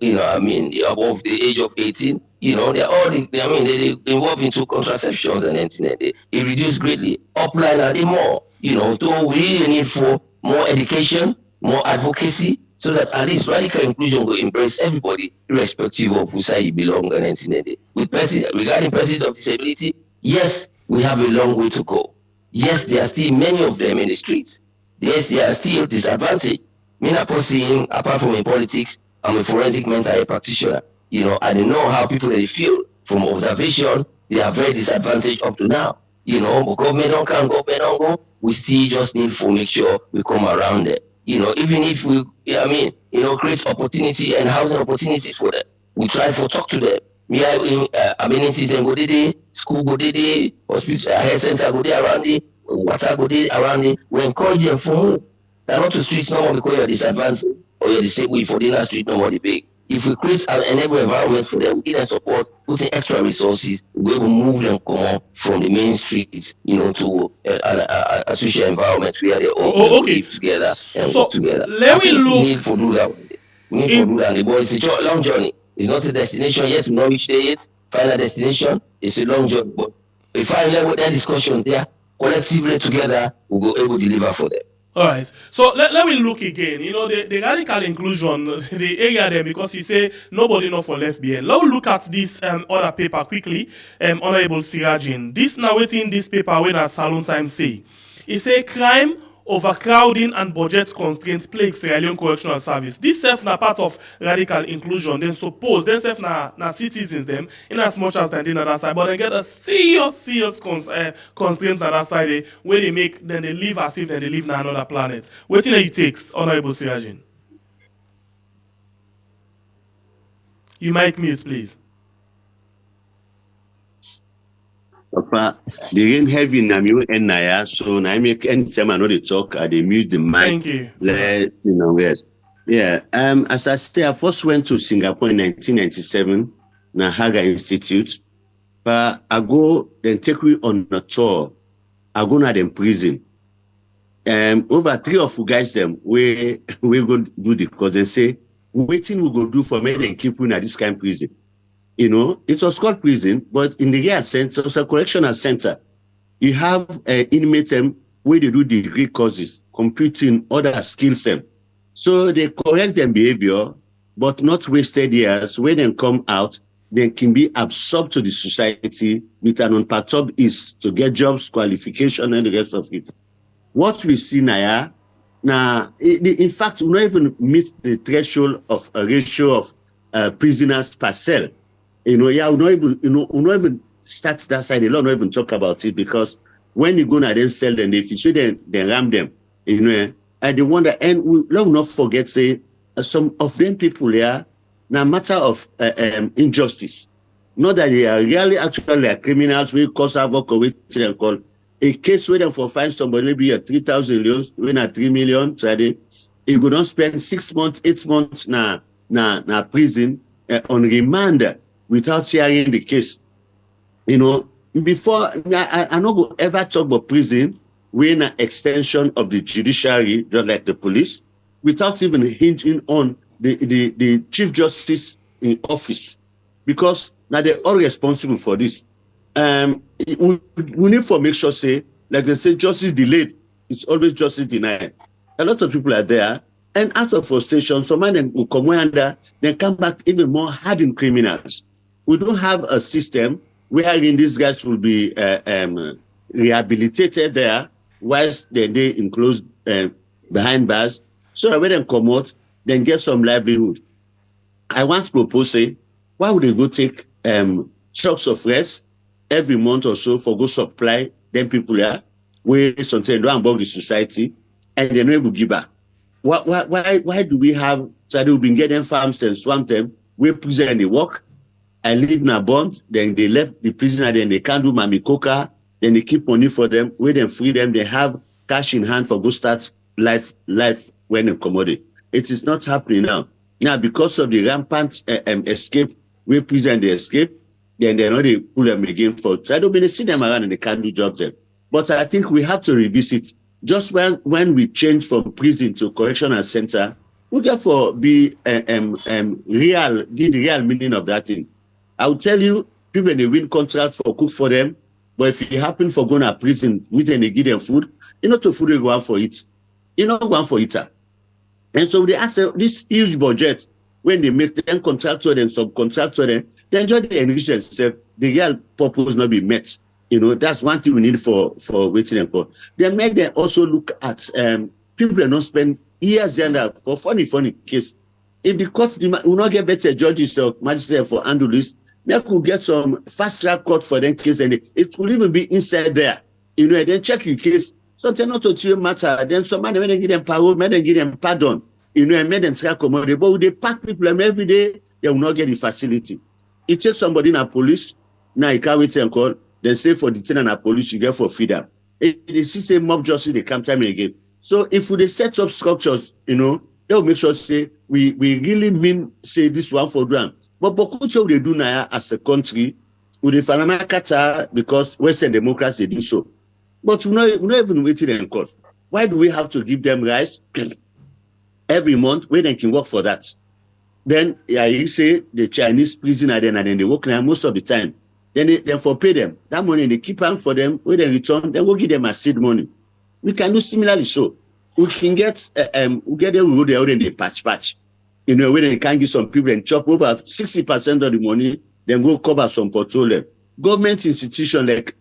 above the age of 18. They're all they involved into contraceptions and anything. It reduced greatly. Upline are they more, so we really need for more education, more advocacy, so that at least radical inclusion will embrace everybody, irrespective of who side you belong and anything. Regarding persons of disability, yes, we have a long way to go. Yes, there are still many of them in the streets. Yes, they are still disadvantaged. Me not seeing, apart from in politics, I'm a forensic mental health practitioner. I don't know how people they feel from observation. They are very disadvantaged up to now. But government don't come, government don't go. We still just need to make sure we come around there. Even if we, create opportunity and housing opportunities for them, we try to talk to them. Me, amenities and go there, school go there, hospital, health center go there around it, water go there around it. We encourage them for move. They're not to streets no more because you're disadvantaged or you're disabled for dinner street no more the big. If we create an enable environment for them, we give them support, put in extra resources, we will move them come from the main streets, to a social environment where they all live together and work together. Let me look. We need to do that. We need to do that. But it's a long journey. It's not a destination yet. We know which day it is. Final destination. It's a long journey. But if I level that discussion there, collectively together, we'll go able to deliver for them. All right. So let me look again. The radical inclusion, the area there, because you say nobody not for left behind. Let's look at this other paper quickly. Honorable Sirajin. This now waiting this paper when a Salon Time say. It say crime, overcrowding and budget constraints plague Sierra Leone Correctional Service. This self na part of radical inclusion. Then suppose then self na citizens them in as much as they did on that side, but they get a serious constraint on that side where they make then they live as if they live on another planet. What thing you takes, Honorable Sirajin? You might mute, please. Papa, the rain heavy na me and Naya, so I make anytime I know they talk, I they mute the mic. Thank you. Yes. Yeah. As I say, I first went to Singapore in 1997, na Haga Institute. But I go then take me on a tour. I go na them prison. Over 3 of you guys them we go do the course and say, waiting we go do for me and keep you in this kind of prison. You know, it was called prison, but in the real sense, it was a correctional center. You have inmates where they do degree courses, computing, other skills. So they correct their behavior, but not wasted years. When they come out, they can be absorbed to the society with an unperturbed ease to get jobs, qualification, and the rest of it. What we see now, in fact, we don't even meet the threshold of a ratio of prisoners per cell. You know, yeah, we don't even start that side. They don't even talk about it because when you go and then sell them, if you see them, they ram them. You know, and they wonder, and we let not forget, say, some of them people here, now matter of injustice. Not that they are really actually like criminals, we cause havoc or we call a case where them for find somebody maybe a 3,000 leons, when at 3 million, Friday, you go don't spend 6 months, 8 months na prison on remand without hearing the case. You know, before I not go ever talk about prison, we're an extension of the judiciary, just like the police, without even hinging on the Chief Justice in office, because now they're all responsible for this. We need to make sure, say, like they say, justice delayed, it's always justice denied. A lot of people are there, and out of frustration, some of them will come under, then come back even more hardened criminals. We don't have a system wherein these guys will be rehabilitated there whilst they enclosed behind bars, so that when they come out, then get some livelihood. I once proposed, say, why would they go take trucks of rest every month or so for go supply them people here, where sometimes don't involve the society, and they never give back. Why do we have, so we've been getting farms and swamp them, where prison they work, and live in a bond, then they left the prisoner, then they can't do mamikoka, then they keep money for them, where they free them, they have cash in hand for go start life when they commodity. It is not happening now. Now, because of the rampant escape, where prison they escape, then they know they pull them again for. So I don't mean they see them around and they can't do jobs then. But I think we have to revisit. Just when we change from prison to correctional center, we therefore be the real meaning of that thing. I will tell you, people they win contract for cook for them, but if you happen for going to prison, we then they give them food, you know, to food they go out for it. You know, go out for eater. And so they ask this huge budget when they make them contractor and subcontractor them, they enjoy the enrich themselves. The real purpose not be met. You know, that's one thing we need for waiting and for. They make them also look at people that don't spend years there for funny case. If the court will not get better judges or magistrates for handle this, they could get some fast track court for them case, and it could even be inside there. You know, and then check your case. Something not to you matter. Then somebody when they give them parole, when they give them pardon. You know, and make them try accommodate. But when they pack people every day, they will not get the facility. It takes somebody in a police, now you can't wait and call, then say for detaining a police, you get for freedom. It is the same mob justice, they come time again. So if we set up structures, you know, they will make sure say we really mean say this one for them. But what they do now as a country, with the Fanama because Western democrats they do so. But we're not even waiting and call. Why do we have to give them rice every month when they can work for that? Then you say the Chinese prisoner then and then they work now most of the time. Then they for pay them. That money they keep on for them, when they return, then we'll give them a seed money. We can do similarly so. We can get them we go there in the patch. You know, when they can give some people and chop over 60% of the money, then go cover some petroleum. Government institutions like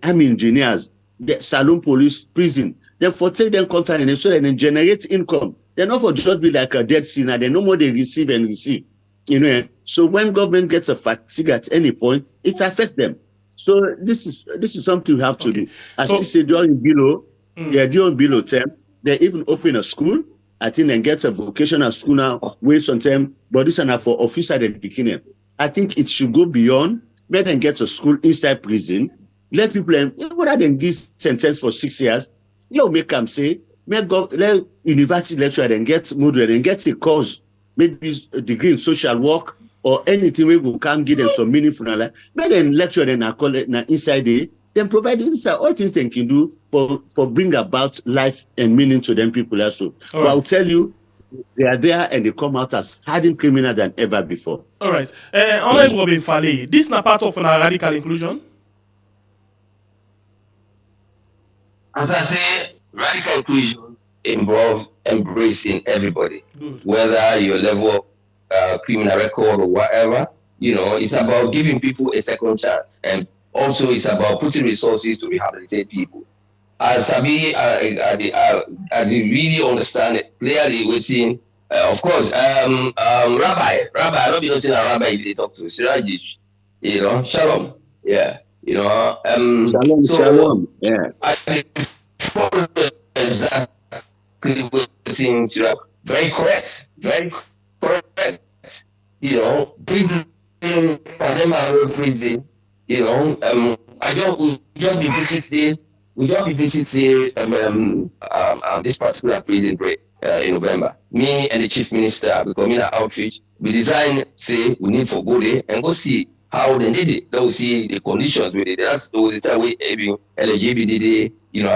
army engineers, the saloon police, prison, then for take them contact and so they generate income. They're not for just be like a dead sinner. They no more they receive and receive. You know, so when government gets a fatigue at any point, it affects them. So this is something we have to do. As you say during below, during below term, they even open a school I think then gets a vocational school now, wait some time, but this are for officer at the beginning. I think it should go beyond, let them get a school inside prison, let people, rather than this sentence for 6 years, make them say, let university lecturer then get model and get a course, maybe a degree in social work or anything we can give them some meaningful life. Let them lecture and call it inside there. Then provide inside all things they can do for bring about life and meaning to them people also. But I'll tell you, they are there and they come out as hardened criminal than ever before. All right. Honorable Robin Fale, this is not part of a radical inclusion? As I say, radical inclusion involves embracing everybody, whether your level of criminal record or whatever. It's about giving people a second chance, and also it's about putting resources to rehabilitate people. As I really understand it clearly, within, of course, Rabbi, I don't be saying a rabbi if they talk to Sirajish, Shalom, yeah, Shalom, yeah. I exactly what seems very correct, prison, prison, I just be visiting. We just be visiting this particular prison break in November. Me and the chief minister, because me na outreach, we design, say we need for go there and go see how they did it. They will see the conditions with it. That's the time we having eligibility, at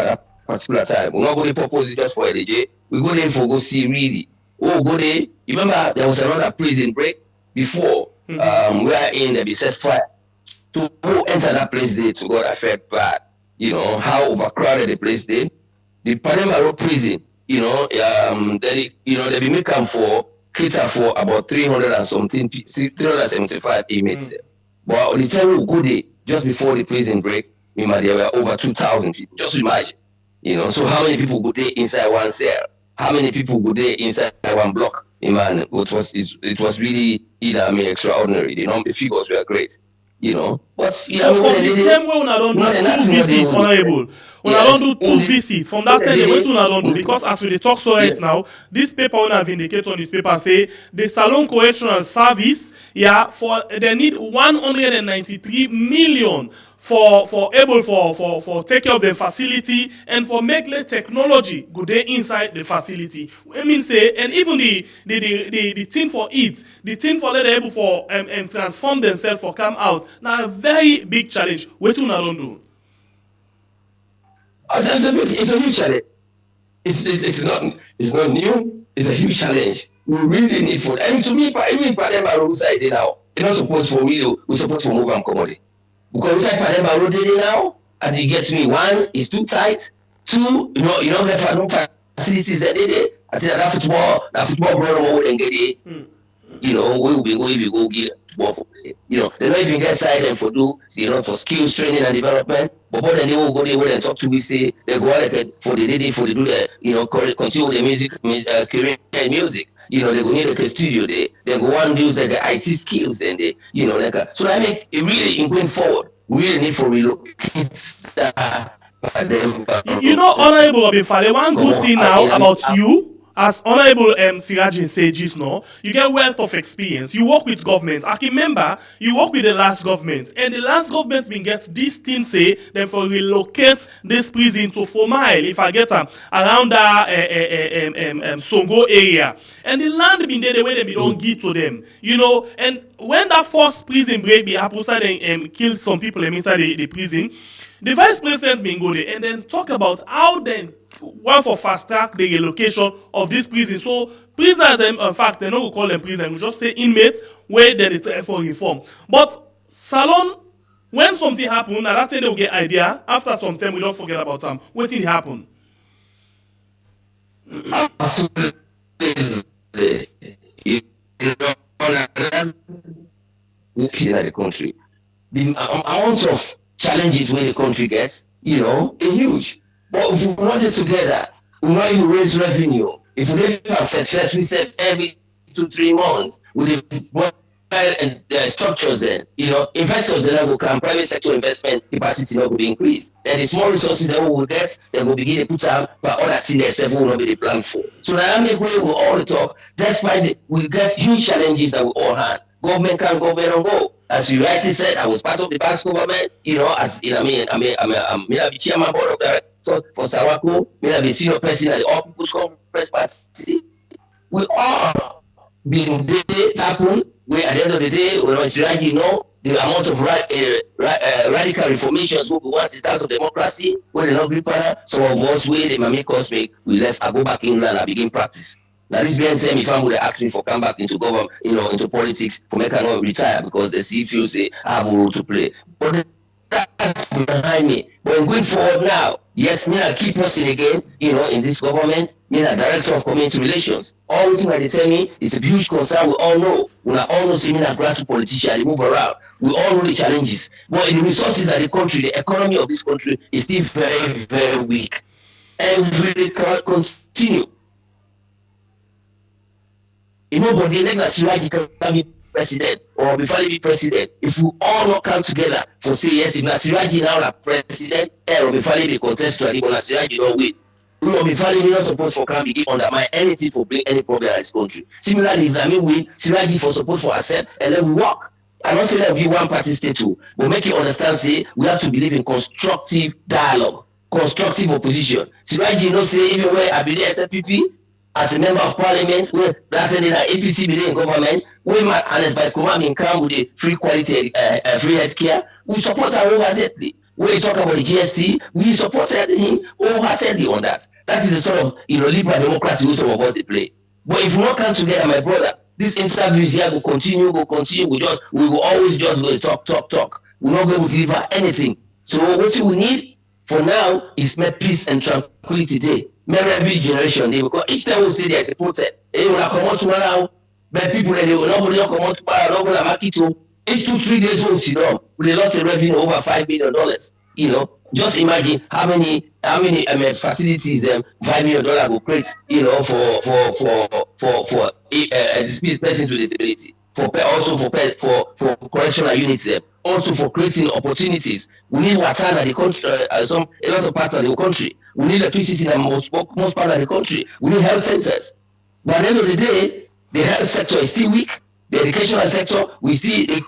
that particular time. We're not going to propose it just for LG. We go there for go see really. Oh, go there. You remember there was another prison break before wherein they be set fire. To go enter that place there to God affect bad. How overcrowded the place there. The Panama Road prison, they be making cater for about 300 and something, 375 inmates. But the time we go there, just before the prison break, there were over 2,000 people. Just imagine, so how many people go there inside one cell? How many people go there inside one block? Man, it was really extraordinary. The figures were great. But so from the time when I don't do 2 visits, honorable, when I don't do 2 visits, from that time they went to I don't do, because as we talk so right now, this paper when I vindicate on this paper say the Salon Correctional Service, they need 193 million for take care of the facility and for make the technology go there inside the facility. I mean say, and even the thing for it, the thing for them able for transform themselves for come out. Now a very big challenge. What you not do? It's a huge challenge. It's not new. It's a huge challenge. We really need food. I mean, to me, even Panama Road side now, it's not supposed for really. We're supposed to move and commodity. Because inside Panama Road now, and you get me, 1 is too tight. 2, you don't have no facilities that they did. I think that football brother won't get it. Where will we go if you go get football for it? They don't even get side for for skills training and development. But then they will go there and talk to me, say they go like for the day for the do the continue the music career in music. They go need like a studio there. They go on use like IT skills and they so I make it really in going forward. We really need for relocate Honorable Obifale, one good thing now about you. As Honorable Sirajin said just now, you get wealth of experience. You work with government. I can remember you work with the last government, and the last government been get this thing say then for relocate this prison to 4 Mile, if I get around that Songo area, and the land been there the way they don't give to them, and when that first prison break be happen, and kill some people inside the prison, the vice president been go there and then talk about how then one for fast track the relocation of this prison. So prisoners, in fact, they don't call them prisoners, we just say inmates where they return for reform. But Salon, when something happen, now that time they will get idea. After some time, we don't forget about them. What did happen? The country, the amount of challenges where the country gets, are huge. But if we run it together, we might even raise revenue. If we don't have success, we said every 2-3 months, with the structures then, investors then will come, private sector investment capacity will be increased. Then the small resources that we will get, then we'll begin to put out, but all that thing themselves will not be the plan for. So dynamic way we all talk, despite we get huge challenges that we all had. Government can government and go. As you rightly said, I was part of the past government, as I'm the chairman board of directors for Sawako, I'm the senior person at the All People's Congress Party. We all been there happen where at the end of the day, it's like the amount of radical reformations we want in terms of democracy, when they not grip on some of us where they make us make, we left, I go back England, I begin practice. Now this being said, if I would ask me for come back into government, into politics, for me cannot retire because they see if you say I have a role to play. But that's behind me. But going forward now, yes, me I keep pressing again, in this government, me a director of community relations. All thing they tell me is a huge concern. We all know. We all know see me a grassroots politician, they move around. We all know the challenges. But in the resources of the country, the economy of this country is still very, very weak. Every cannot continue. Nobody like Siraj can be president or before he be president. If we all not come together for say yes, if Siraj now a president, or before he be contested, but Siraj don't win. Before he not supposed for can be undermine anything for bring any problem in this country. Similarly, if I win, Siraj for support for accept and then we work. I don't say that be one party state too, but make you understand. Say we have to believe in constructive dialogue, constructive opposition. Siraj say even where I believe SFPP. As a member of parliament, where that's in the APC in government, we might honest by Kumam come with the free quality, free healthcare. We support our wholeheartedly. When we talk about the GST, we support him wholeheartedly on that. That is the sort of liberal democracy we some of us they play. But if we not come together, my brother, these interviews here will continue. We will always just go talk. We're not going to deliver anything. So what we need for now is make peace and tranquility day. Every generation, because each time we say there's a protest, they will come out tomorrow, but people they will not come out tomorrow, not market to each 2-3 days we'll see them. We lost a revenue over $5 billion. Just imagine how many facilities $5 million will create, for persons with disability, for correctional units also for creating opportunities. We need water in the country, a lot of parts of the country. We need electricity in most part of the country. We need health centers. But at the end of the day, the health sector is still weak. The educational sector, we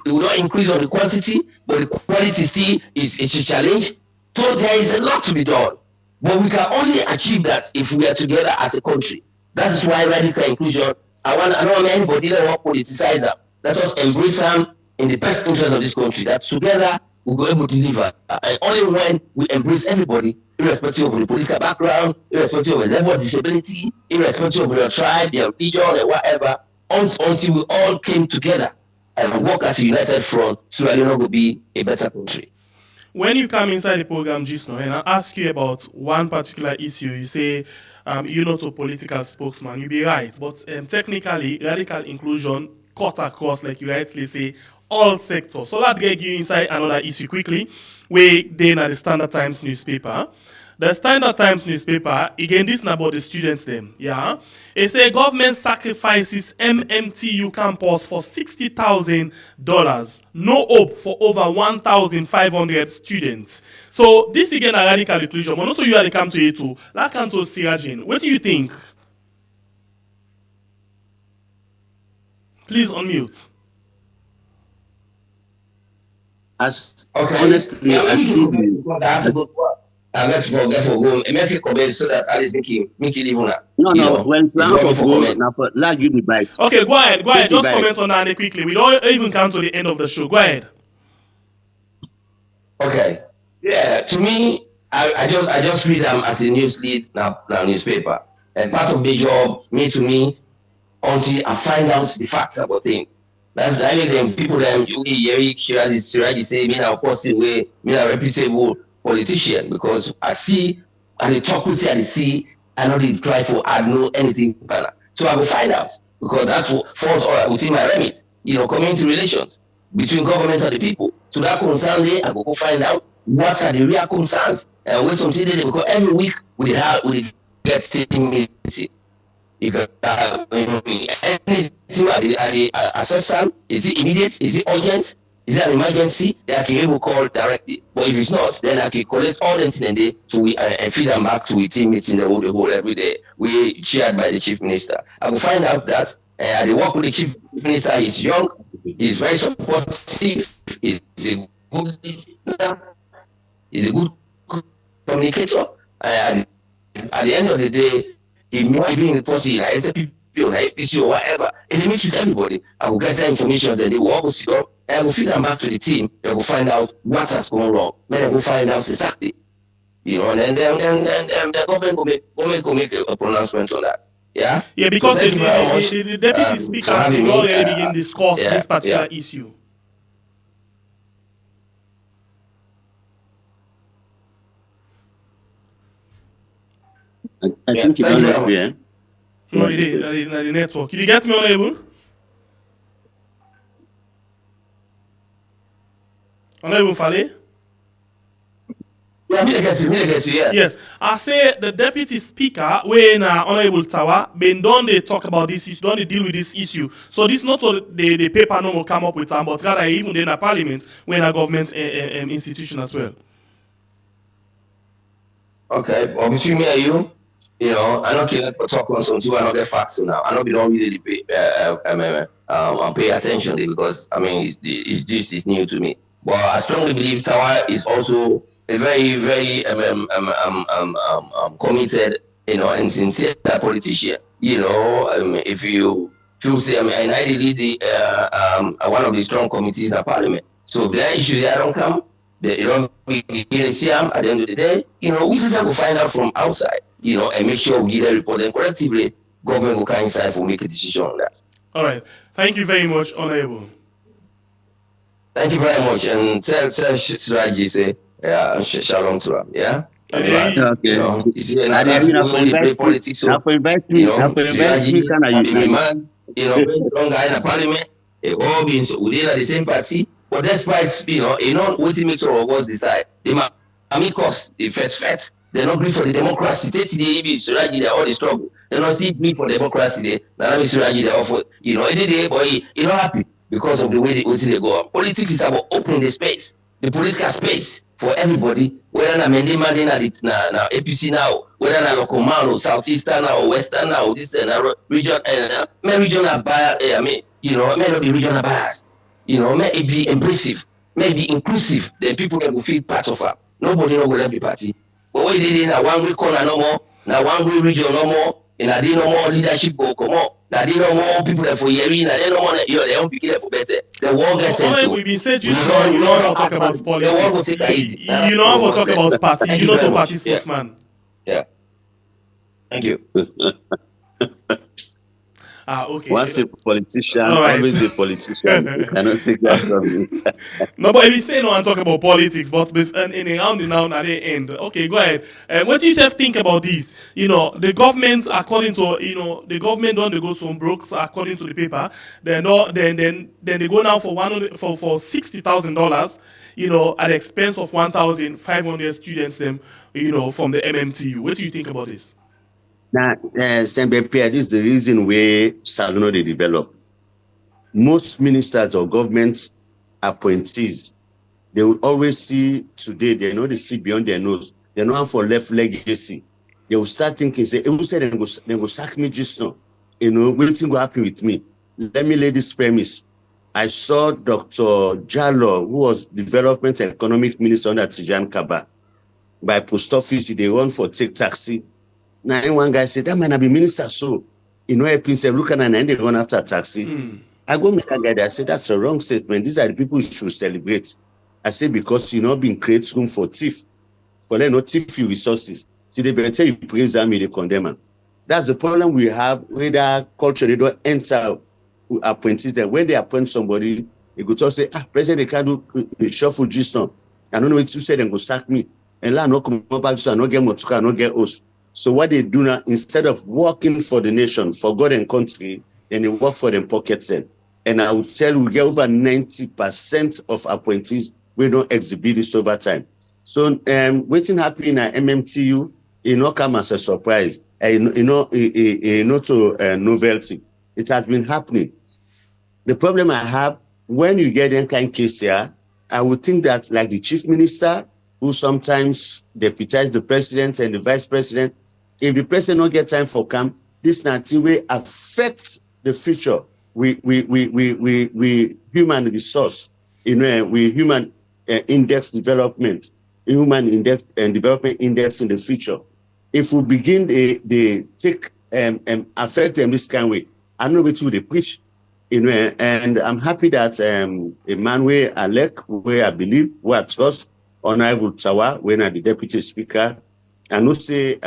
will not increase on the quantity, but the quality still is a challenge. So there is a lot to be done. But we can only achieve that if we are together as a country. That is why radical inclusion, I don't want anybody that want to politicize them. Let us embrace them in the best interest of this country, that together we'll be able to deliver. And only when we embrace everybody, irrespective of the political background, irrespective of the level of disability, irrespective of their tribe, their religion, and whatever, until we all came together and work as a united front, so that will be a better country. When you come inside the program just now, and I ask you about one particular issue, you say you're not a political spokesman. You be right, but technically, radical inclusion cut across, like you rightly say, all sectors. So that get you inside another issue quickly. We then at the Standard Times newspaper. The Standard Times newspaper, again, this is about the students them. Yeah. It say government sacrifices MMTU campus for $60,000. No hope for over 1,500 students. So this again a radical inclusion. But not so you had to come to it too. Like come to Sirajin. What do you think? Please unmute. Honestly, I see the. Let's go make a comment so that at least make it even. No. When it's now for lag you the bites. Okay, go ahead. Just comment on that quickly. We don't even come to the end of the show. Go ahead. Okay. Yeah. To me, I just read them as a news lead now newspaper. And part of the job, to me, until I find out the facts about things. That's I make them people you Eric Shiraji say me now person way me a reputable politician, because I see and they talk with you and they see I know they try for I know anything better. So I will find out, because that's what falls all within my remit. Community relations between government and the people. So that concern there, I will go find out what are the real concerns and wait something there, because every week we get meeting. You got anything at the assessment. Is it immediate? Is it urgent? Is it an emergency? They can able call directly. But if it's not, then I can collect all the incident so we and feed them back to a team meeting the whole every day. We chaired by the chief minister. I will find out that I work with the chief minister. He's young. He's very supportive. He's a good leader. He's a good communicator. And at the end of the day, he might be in the policy like SPP or like APC or whatever, and he meets with everybody. I will get that information, then they will all sit up, and I will feed them back to the team. They will find out what has gone wrong. Then I will find out exactly, and then the government will make a pronouncement on that. Yeah. Yeah, because the deputy speaker will already begin discuss this particular issue. I think you don't left me, eh? No, it is the network. Can you get me, Honorable? Honorable Fale? Yeah, me get you, yeah. Yes, I say the deputy speaker, when Honorable Tawa, been done they talk about this issue, done they deal with this issue. So this not what the paper no will come up with, but rather even in a parliament, when a government institution as well. Okay, well, between me and you, I don't care for talk on something. I don't get facts now. I don't really pay attention because it's just it's new to me. But I strongly believe Tawa is also a very very committed and sincere politician. If you say and I lead the one of the strong committees in Parliament. So if there are issues that don't come. They don't see them at the end of the day. We just have to find out from outside, and make sure we get a report and collectively government will come inside for make a decision on that. All right. Thank you very much, Honorable. Thank you very much. And tell Siraji say shalom to him. Yeah. Okay. Long guy in the parliament, all being so we are the same party. But despite what makes all of us decide, they might cause the fat. They're not great for the democracy. They're all the struggle. They're not still great for democracy. They're offer. Any day, boy, you're not happy because of the way they go on. Politics is about opening the space, the political space for everybody. Whether na Mendema na APC now, whether na Lokomano, Southeastern now, Western now, this region, regional bias. May not be regional bias. May it be embracive, may be inclusive, then people can feel part of it. Nobody will let be party. But we did in a one way corner no more, now one way region no more, and I didn't know more leadership go come on. I didn't know more people that for years, I didn't know more they don't pick it for better. The war gets sent. We've been saying you know how to talk about politics. You know how to talk about party. You know to party spokesman. Yeah. Thank you. Okay. Once a politician, always a politician. I cannot take that from me. No, but if you say no and talk about politics, but in around the now at the end. Okay, go ahead. What do you just think about this? The government, according to the government don't they go some brokes according to the paper. Then they go now for $60,000. At the expense of 1,500 students. From the MMTU. What do you think about this? Now, this is the reason where Saluno they develop. Most ministers or government appointees, they will always see today, they see beyond their nose. They're not for left legacy. They will start thinking, say, who said they go sack me just now? Waiting go happen with me. Let me lay this premise. I saw Dr. Jallo, who was Development and Economic Minister under Tijan Kaba. By post office, they run for take taxi. Now, one guy said, that might not be minister, so, helping say, look at and then they run after taxi. I go meet that guy there, I said, that's a wrong statement. These are the people you should celebrate. I say, because being creates room for thief. For them, not thief you resources. See, they better you praise them, they condemn them. That's the problem we have with our culture. They don't enter appointees there. When they appoint somebody, they go to say, President, they can't do shuffle G-Son. I don't know what you said, and go sack me. And I not come back to I not get Motuka, I not get us. So what they do now, instead of working for the nation, for God and country, then they work for them pockets. And I will tell you, we get over 90% of appointees, we don't exhibit this over time. So waiting happen in MMTU, it not come as a surprise. novelty. It has been happening. The problem I have, when you get any kind of case here, I would think that like the chief minister, who sometimes deputize the president and the vice president, if the president don't get time for camp, this nothing will affect the future. We human resource, we human index development, human index and development index in the future. If we begin they take affect them this kind of way, I know which will they preach. And I'm happy that a man where I elect, where I believe, where I trust, Honorable Tawa, when I'm the deputy speaker, and who say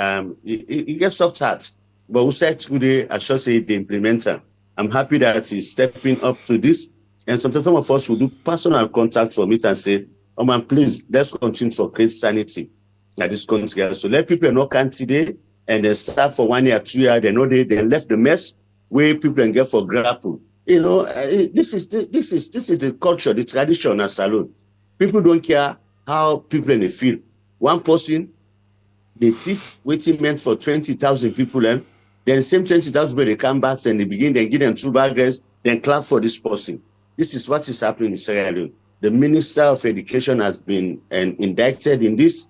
he gets soft heart, but who said today, I should say the implementer. I'm happy that he's stepping up to this. And sometimes some of us will do personal contact for me and say, oh man, please, let's continue for great sanity at this country. So let people know can today and they start for 1 year, 2 years, they know they left the mess where people can get for grapple. This is the culture, the tradition as salon. People don't care how people in the feel. One person, the thief waiting meant for 20,000 people, then the same 20,000 people, they come back and they begin, they give them 2 bags, then clap for this person. This is what is happening in Sierra Leone. The Minister of Education has been indicted in this.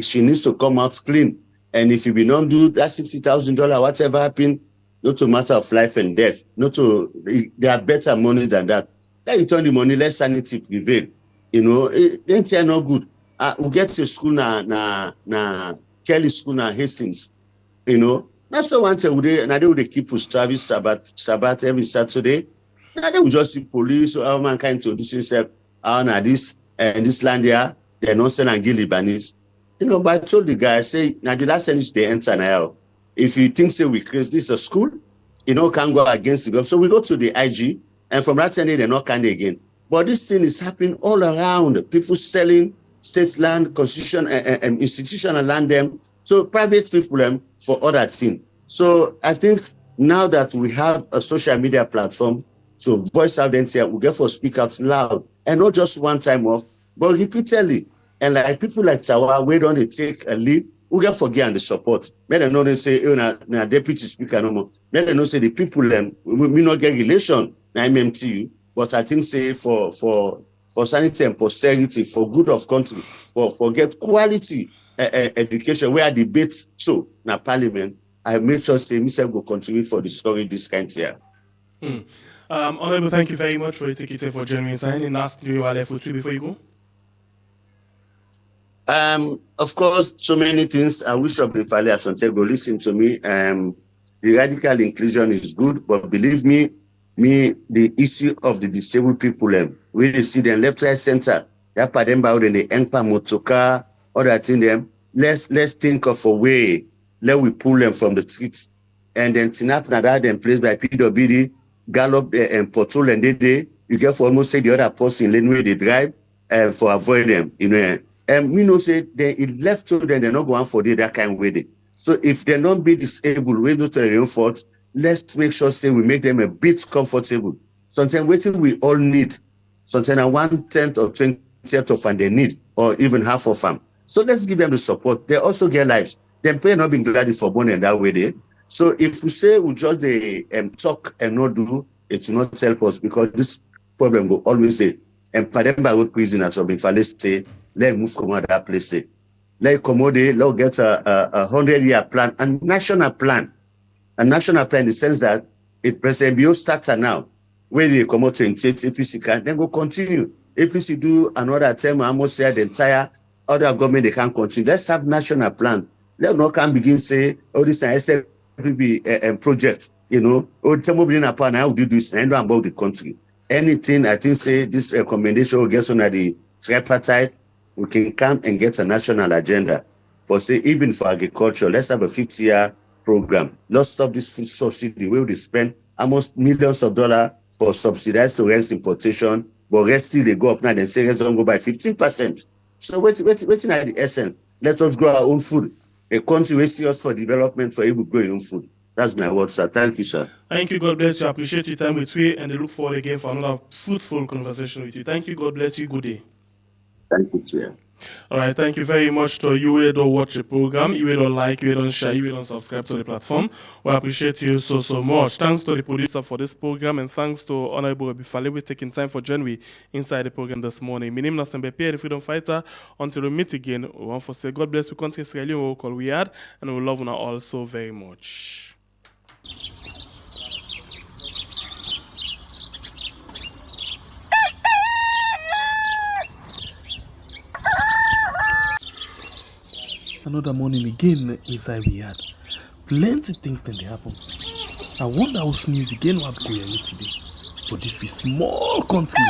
She needs to come out clean. And if you be not do that $60,000, whatever happened, not a matter of life and death. There are better money than that. Let you turn the money, let sanity prevail. It ain't no good. We get to school na Kelly school na Hastings. Not so one day they would keep for service Sabbath every Saturday. Now they would just see police or all mankind to this themselves. This and this land here, they're not selling Gil Libanese. But I told the guy, I say, now the last sentence they enter now. If you think say we create this a school, can't go against the government. So we go to the IG, and from that time they're not can again. But this thing is happening all around. People selling state land, constitution, and institutional land them to private people for other things. So I think now that we have a social media platform to voice out here, we get for speak out loud, and not just one time off, but repeatedly. And like people like Tawa, where don't they take a lead? We get forget and the support. May they know they say, na deputy speaker no more. May they know say the people we not get relation na MMTU, but I think say for sanity and posterity, for good of country, for get quality education where debate so na parliament. I make sure say myself go contribute for the story this kind here. Honorable, thank you very much for the ticket for joining me. Any last three left for two before you go? Of course, so many things. I wish Obinfale Asante listen to me. The radical inclusion is good, but believe me, the issue of the disabled people, we see them left, right, center. That part them out in the Enpa Motoka, other thing them. Let's think of a way. Let we pull them from the streets, and then Tinap Nada then placed by PWD, Gallop and Patrol, and they you get for almost say the other person lane where they drive, for avoid them, And we know say they left to them, they're not going for that kind of way. So if they're not be disabled, we do their own fault, let's make sure say we make them a bit comfortable. Sometimes waiting we all need. Sometimes 1/10 or 20th of and they need, or even half of them. So let's give them the support. They also get lives. Them pay not being glad for born in that way. So if we say we just talk and not do, it will not help us because this problem will always there. And Pademba Road prison as Obinfale say, let move come out that place. Let accommodate, let get a 100-year plan, a national plan. A national plan in the sense that it President Bio starts now. When they come out to APC can then go continue. APC do another term, almost say the entire other government they can continue. Let's have national plan. Let no can begin say, oh, this is an SFPB project, oh, some of them upon how do this and about the country. Anything I think say this recommendation will get on the tripartite. We can come and get a national agenda for say even for agriculture. Let's have a 50-year program. Let's stop this food subsidy where we spend almost millions of dollars for subsidized to rent importation, but rest still they go up now. Then say let's don't go by 15%. So waiting at the essence. Let us grow our own food. A country will see us for development for able to grow your own food. That's my word, sir. Thank you, sir. Thank you. God bless you. I appreciate your time with me, and I look forward again for another fruitful conversation with you. Thank you. God bless you. Good day. Thank you, sir. All right, thank you very much to you who don't watch the program, you who don't like, you who don't share, you who don't subscribe to the platform. We appreciate you so much. Thanks to the producer for this program, and thanks to Honorable Bifale for taking time for joining me inside the program this morning. My name is Nasembe Pierre, the Freedom Fighter. Until we meet again, we want to say God bless. We country Israeli, we call we had, and we love you all so very much. Another morning again inside we had. Plenty things then they happen. I wonder how news again what go today. But this be small country.